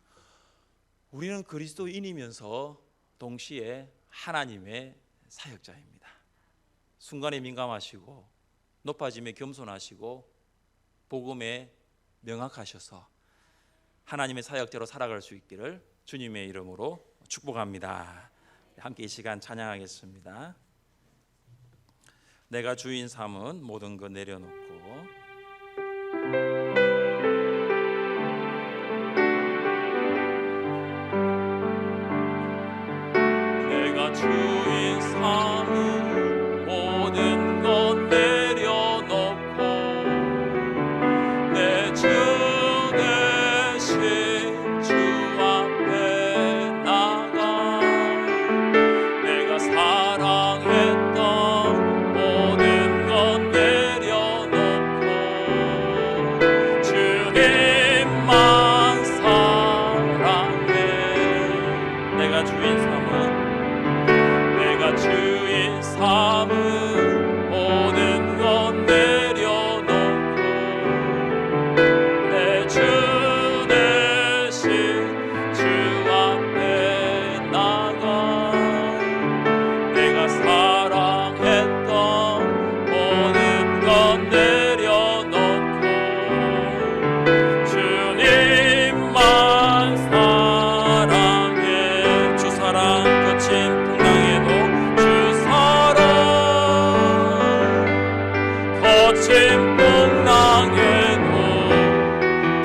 우리는 그리스도인이면서 동시에 하나님의 사역자입니다. 순간에 민감하시고 높아짐에 겸손하시고 복음에 명확하셔서 하나님의 사역자로 살아갈 수 있기를 주님의 이름으로 축복합니다. 함께 이 시간 찬양하겠습니다. 내가 주인 삼은 모든 것 내려놓고 내가 주인 삼은 모든 것 내려놓고 내 주 대신 주 앞에 나가 내가 사랑했던 모든 것 내려놓고 주님만 사랑해. 내가 주인 삼은 모든 것 내려놓고 내 주 대신 주 앞에 나가 내가 사랑했던 모든 것 내려놓고 주님만 사랑해. 주 사랑 거친 풍랑에도 거친 풍랑에도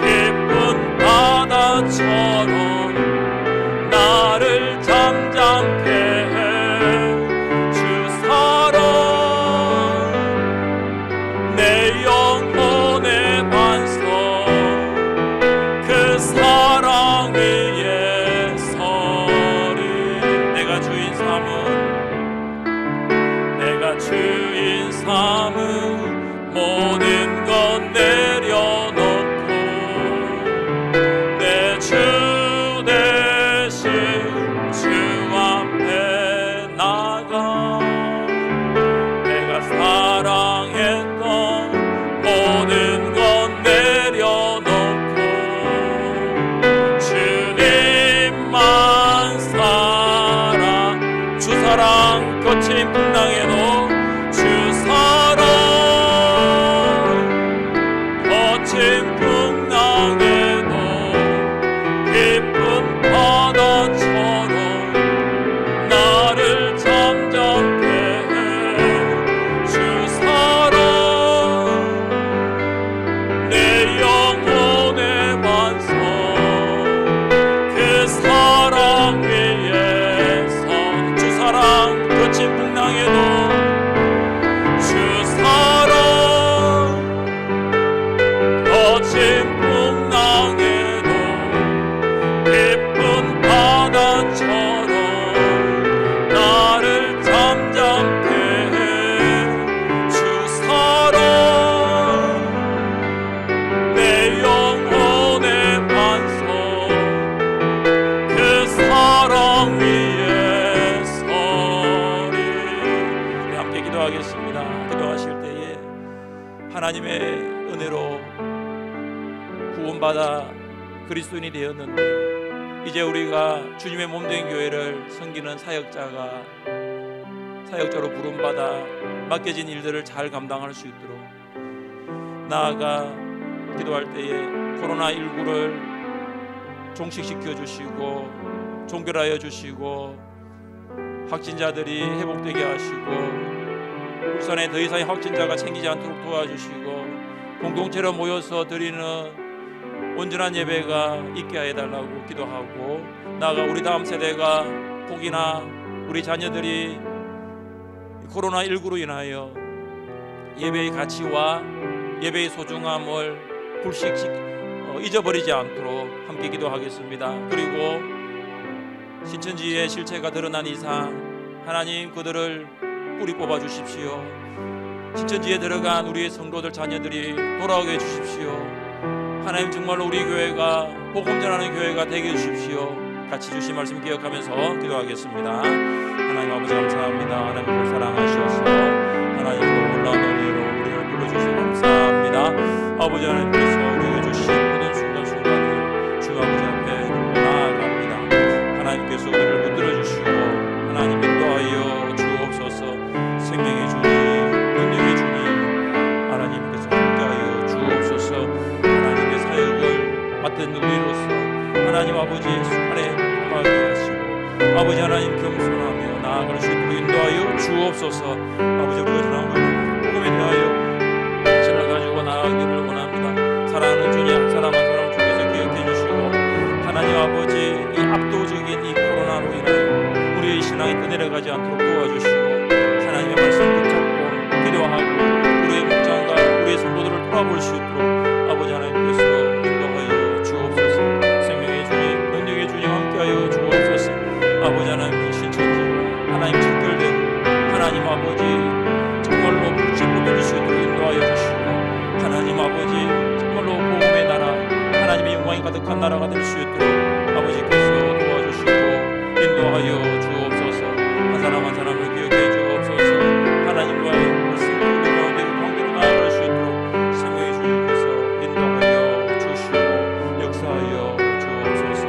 깊은 바다처럼 나를 잠잠케 해. 주 사랑 내 영혼의 반석 그 사랑 위에 서리. 내가 주인 삼은 모든 것 내려놓고 내 주 대신 주 앞에 나가 내가 사랑했던 모든 것 내려놓고 주님만 사랑. 주 사랑 거친 풍랑에도 주 사랑 기도하겠습니다. 기도하실 때에 하나님의 은혜로 구원받아 그리스도인이 되었는데 이제 우리가 주님의 몸된 교회를 섬기는 사역자로 부름받아 맡겨진 일들을 잘 감당할 수 있도록, 나아가 기도할 때에 코로나19를 종식시켜 주시고 종결하여 주시고 확진자들이 회복되게 하시고 울산에 더 이상의 확진자가 생기지 않도록 도와주시고 공동체로 모여서 드리는 온전한 예배가 있게 해달라고 기도하고, 나아가 우리 다음 세대가 혹이나 우리 자녀들이 코로나19로 인하여 예배의 가치와 예배의 소중함을 잊어버리지 않도록 함께 기도하겠습니다. 그리고 신천지의 실체가 드러난 이상 하나님 그들을 뿌리 뽑아 주십시오. 신천지에 들어간 우리의 성도들 자녀들이 돌아오게 해주십시오. 하나님 정말로 우리 교회가 복음 전하는 교회가 되게 해주십시오. 같이 주신 말씀 기억하면서 기도하겠습니다. 하나님 아버지 감사합니다. 하나님을 사랑하셔서 하나님의 놀라운 은혜로 우리를 불러주셔서 감사합니다. 아버지 하나님께서 우리에게 주신 모든 순간순간을 주 아버지 앞에 들고 나아갑니다. 하나님께서 우리를 붙들어 주시고 하나님 인도하여 주옵소서. 생명의 주님, 능력의 주님, 하나님께서 함께하여 주옵소서. 하나님의 사역을 맡은 우리로서 하나님 아버지 순간에 감하게 하시고 아버지 하나님 겸손하며 나아갈 수 있도록 인도하여 주옵소서. 아버지 우리가 전하는 복음에 대하여 신을 가지고 나아가기를 원합니다. 사랑하는 주님, 한 사람 한 사람 주께서 기억해 주시고 하나님 아버지 이 압도적인 이 코로나로 인하여 우리의 신앙이 떠내려가지 않도록 도와주시고 하나님의 말씀 붙잡고 기도하고 우리의 목장과 우리의 성도들을 돌아볼 수 있도록 아버지 하나님께서 인도하여 주옵소서. 생명의 주님, 능력의 주님 함께하여 주옵소서. 아버지 하나님 신천지와 하나님 직결되고 하나님 아버지 정말로 불신으로 누릴 수 있도록 인도하여 주시고 하나님 아버지 정말로 복음의 나라, 하나님의 영광이 가득한 나라가 될 수 있도록 아버지께서 도와주시고 인도하여 주옵소서. 한 사람 한 사람을 기억해 주옵소서. 하나님과의 말씀으로 가운데 관계로 나아갈 수 있도록 생명의 주님께서 인도하여 주시고 역사하여 주옵소서.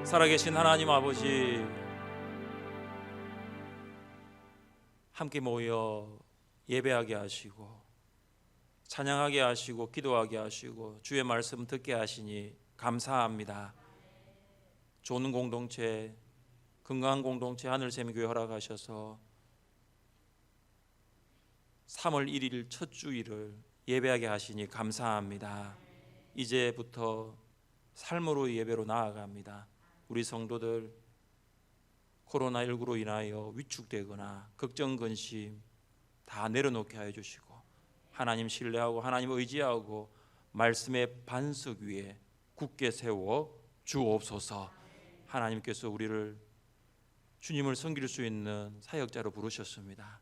살아계신 하나님 아버지, 함께 모여 예배하게 하시고 찬양하게 하시고 기도하게 하시고 주의 말씀 듣게 하시니 감사합니다. 좋은 공동체, 건강한 공동체 하늘샘교회 허락하셔서 3월 1일 첫 주일을 예배하게 하시니 감사합니다. 이제부터 삶으로 예배로 나아갑니다. 우리 성도들 코로나19로 인하여 위축되거나 걱정 근심 다 내려놓게 하여 주시고 하나님 신뢰하고 하나님 의지하고 말씀의 반석 위에 굳게 세워 주옵소서. 하나님께서 우리를 주님을 섬길 수 있는 사역자로 부르셨습니다.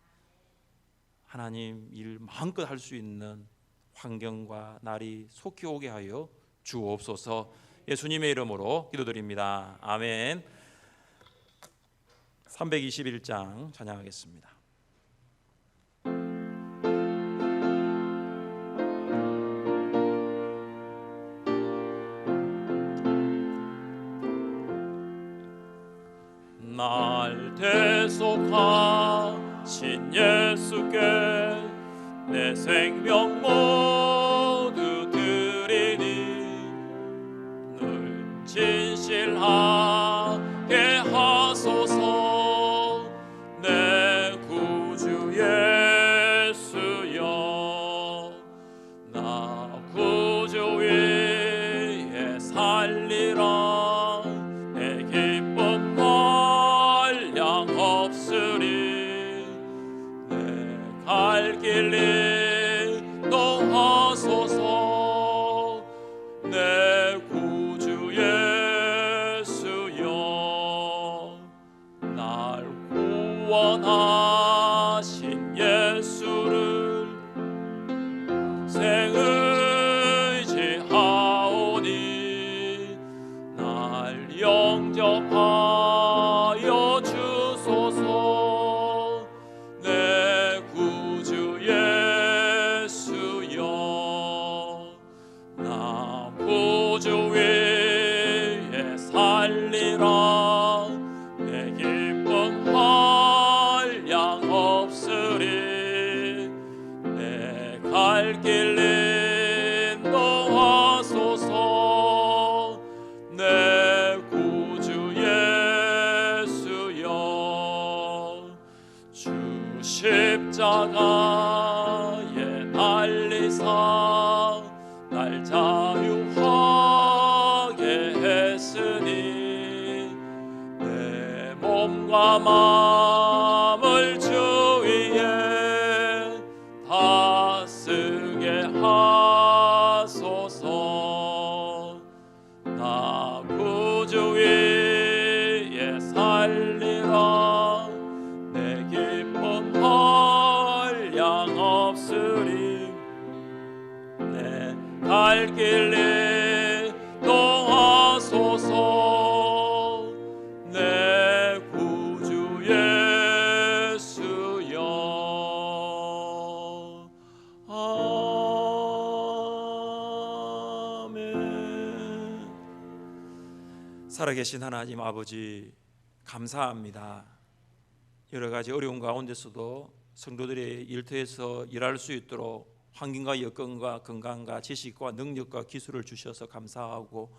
하나님 일 마음껏 할 수 있는 환경과 날이 속히 오게 하여 주옵소서. 예수님의 이름으로 기도드립니다. 아멘. 321장 찬양하겠습니다. 날 대속하신 예수께 내 생명 모두 드리니 늘 진실하게 하소서. 내 구주 예수여, 나 구주 위에 살리라. 내 기쁨 한량 없으리. 내 갈 길 인도하소서. 내 구주 예수여, 날 구원하신 예수를 생의지하오니 날 영 영접하여 주소서. 내 구주 예수여, 나 보좌 위에 살리라. 내 기쁨 한량 없으리. 내 갈 길 인도하소서. 내 구주 예수여, 주 십자가에 달리사 날 자유하게 했으니 내 몸과 마음을 주 위에 다쓰게 하소서. 나 구주 위에 살리라. 내 기쁨 한량 없으리. 내 갈 길 인도하소서. 내 구주 예수여. 아멘. 살아계신 하나님 아버지, 감사합니다. 여러 가지 어려운 가운데서도 성도들의 일터에서 일할 수 있도록 환경과 여건과 건강과 지식과 능력과 기술을 주셔서 감사하고,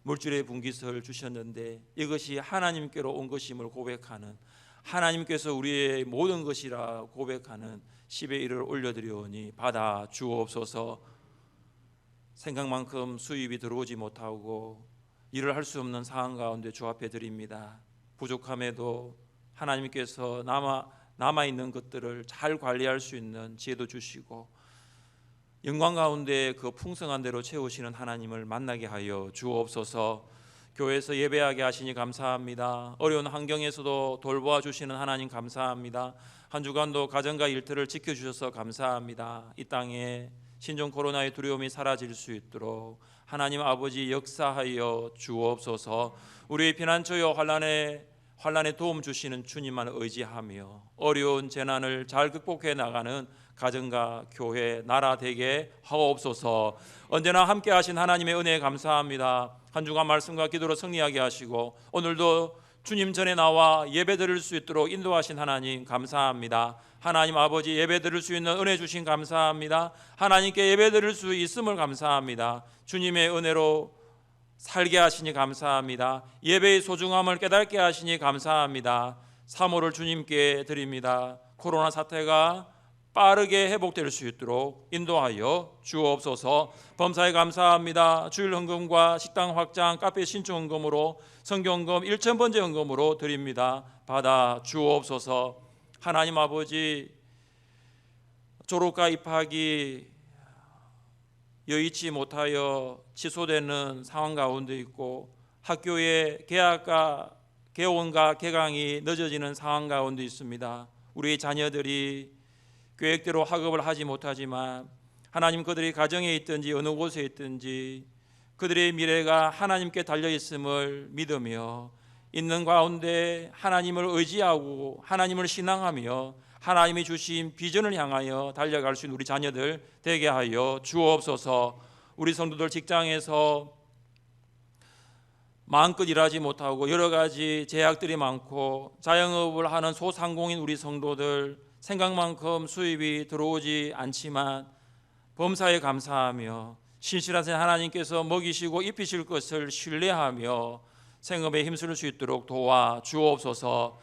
물질의 분깃을 주셨는데 이것이 하나님께로 온 것임을 고백하는, 하나님께서 우리의 모든 것이라 고백하는 10의 1을 올려드리오니 받아 주옵소서. 생각만큼 수입이 들어오지 못하고 일을 할 수 없는 상황 가운데 주 앞에 드립니다. 부족함에도 하나님께서 남아있는 것들을 잘 관리할 수 있는 지혜도 주시고, 영광 가운데 그 풍성한 대로 채우시는 하나님을 만나게 하여 주옵소서. 교회에서 예배하게 하시니 감사합니다. 어려운 환경에서도 돌보아 주시는 하나님 감사합니다. 한 주간도 가정과 일터를 지켜주셔서 감사합니다. 이 땅에 신종 코로나의 두려움이 사라질 수 있도록 하나님 아버지 역사하여 주옵소서. 우리의 피난처여 환난에 도움 주시는 주님만 의지하며 어려운 재난을 잘 극복해 나가는 가정과 교회, 나라 되게 하옵소서. 언제나 함께 하신 하나님의 은혜에 감사합니다. 한 주간 말씀과 기도로 승리하게 하시고 오늘도 주님 전에 나와 예배 드릴 수 있도록 인도하신 하나님 감사합니다. 하나님 아버지, 예배 드릴 수 있는 은혜 주신 감사합니다. 하나님께 예배 드릴 수 있음을 감사합니다. 주님의 은혜로 살게 하시니 감사합니다. 예배의 소중함을 깨닫게 하시니 감사합니다. 사모를 주님께 드립니다. 코로나 사태가 빠르게 회복될 수 있도록 인도하여 주옵소서. 범사에 감사합니다. 주일 헌금과 식당 확장, 카페 신청 헌금으로 성경금 1,000번째 헌금으로 드립니다. 받아 주옵소서. 하나님 아버지, 졸업과 입학이 여의치 못하여 취소되는 상황 가운데 있고, 학교의 개원과 개강이 늦어지는 상황 가운데 있습니다. 우리 자녀들이 계획대로 학업을 하지 못하지만 하나님, 그들이 가정에 있든지 어느 곳에 있든지 그들의 미래가 하나님께 달려 있음을 믿으며 있는 가운데 하나님을 의지하고 하나님을 신앙하며 하나님이 주신 비전을 향하여 달려갈 수 있는 우리 자녀들 되게 하여 주옵소서. 우리 성도들 직장에서 마음껏 일하지 못하고 여러 가지 제약들이 많고 자영업을 하는 소상공인 우리 성도들 생각만큼 수입이 들어오지 않지만 범사에 감사하며 신실한 하나님께서 먹이시고 입히실 것을 신뢰하며 생업에 힘쓸 수 있도록 도와 주옵소서.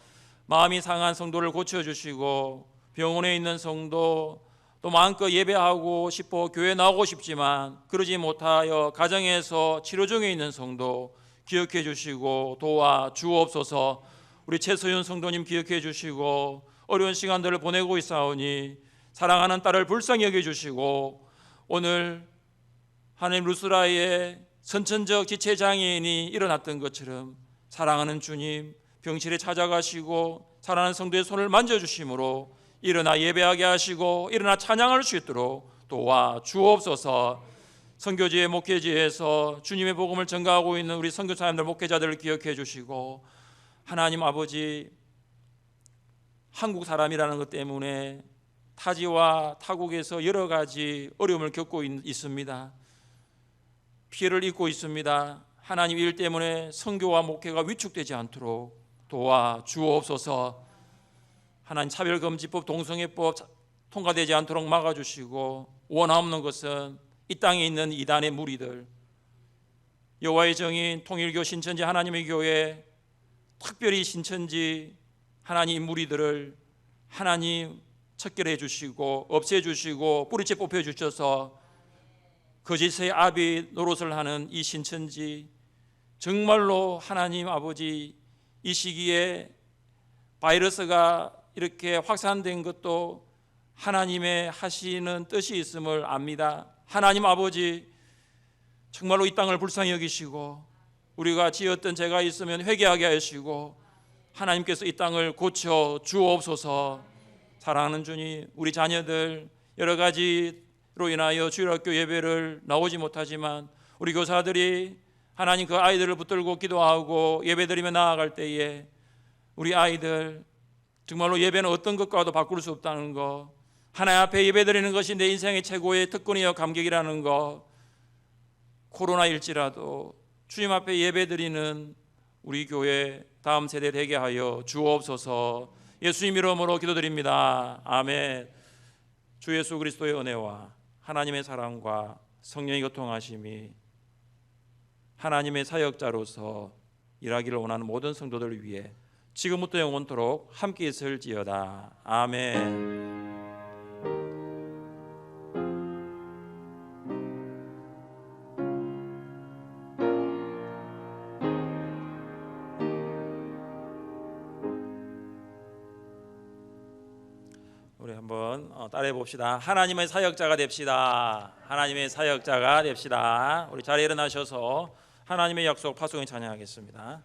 마음이 상한 성도를 고쳐주시고 병원에 있는 성도, 또 마음껏 예배하고 싶어 교회 나오고 싶지만 그러지 못하여 가정에서 치료 중에 있는 성도 기억해 주시고 도와 주옵소서. 우리 최소윤 성도님 기억해 주시고 어려운 시간들을 보내고 있사오니 사랑하는 딸을 불쌍히 여겨주시고, 오늘 하나님 루스라의 선천적 지체장애인이 일어났던 것처럼 사랑하는 주님 병실에 찾아가시고 사랑하는 성도의 손을 만져주심으로 일어나 예배하게 하시고 일어나 찬양할 수 있도록 도와 주옵소서. 선교지의 목회지에서 주님의 복음을 전가하고 있는 우리 선교사님들 목회자들을 기억해 주시고, 하나님 아버지, 한국 사람이라는 것 때문에 타지와 타국에서 여러 가지 어려움을 겪고 있습니다. 피해를 입고 있습니다. 하나님, 일 때문에 선교와 목회가 위축되지 않도록 도와주옵소서. 하나님, 차별금지법, 동성애법 통과되지 않도록 막아주시고, 원하없는 것은 이 땅에 있는 이단의 무리들, 여호와의 정인 통일교 신천지 하나님의 교회, 특별히 신천지 하나님 무리들을 하나님 척결해 주시고 없애 주시고 뿌리째 뽑혀 주셔서 거짓의 아비 노릇을 하는 이 신천지, 정말로 하나님 아버지, 이 시기에 바이러스가 이렇게 확산된 것도 하나님의 하시는 뜻이 있음을 압니다. 하나님 아버지, 정말로 이 땅을 불쌍히 여기시고 우리가 지었던 죄가 있으면 회개하게 하시고 하나님께서 이 땅을 고쳐 주옵소서. 사랑하는 주님, 우리 자녀들 여러 가지로 인하여 주일학교 예배를 나오지 못하지만 우리 교사들이 하나님 그 아이들을 붙들고 기도하고 예배드리며 나아갈 때에 우리 아이들 정말로 예배는 어떤 것과도 바꿀 수 없다는 것, 하나님 앞에 예배드리는 것이 내 인생의 최고의 특권이요 감격이라는 것, 코로나일지라도 주님 앞에 예배드리는 우리 교회 다음 세대 되게 하여 주옵소서. 예수님 이름으로 기도드립니다. 아멘. 주 예수 그리스도의 은혜와 하나님의 사랑과 성령의 교통하심이 하나님의 사역자로서 일하기를 원하는 모든 성도들을 위해 지금부터 영원토록 함께 있을지어다. 아멘. 우리 한번 따라해 봅시다. 하나님의 사역자가 됩시다. 하나님의 사역자가 됩시다. 우리 자리에 일어나셔서 하나님의 약속 파송을 찬양하겠습니다.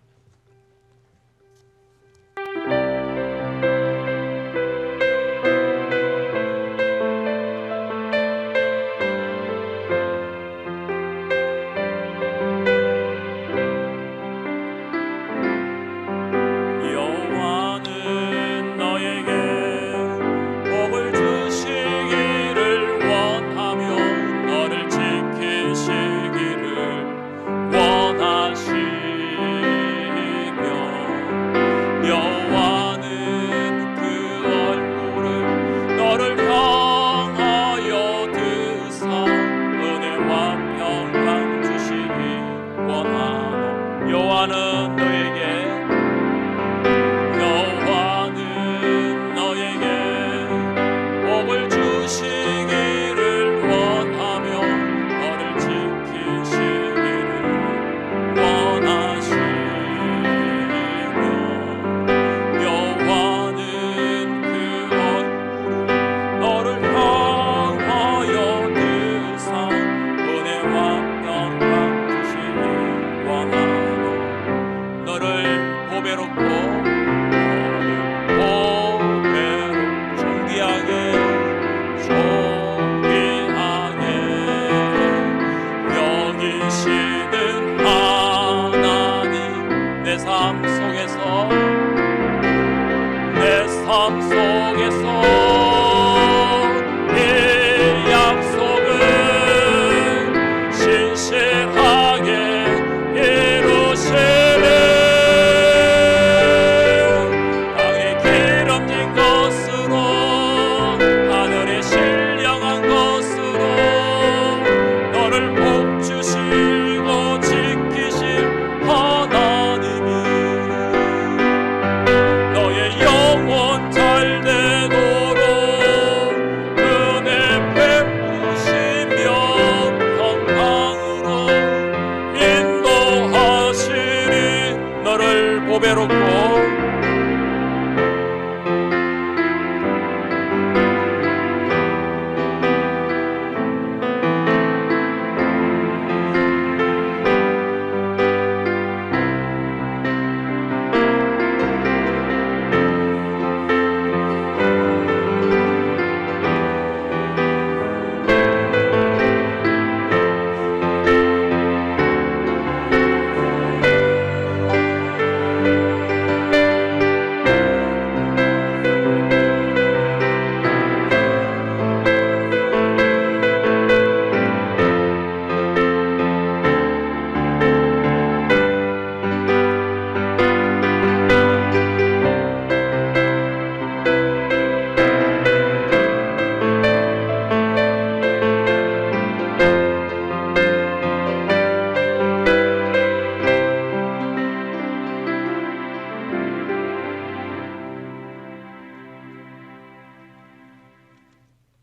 내 삶 속에서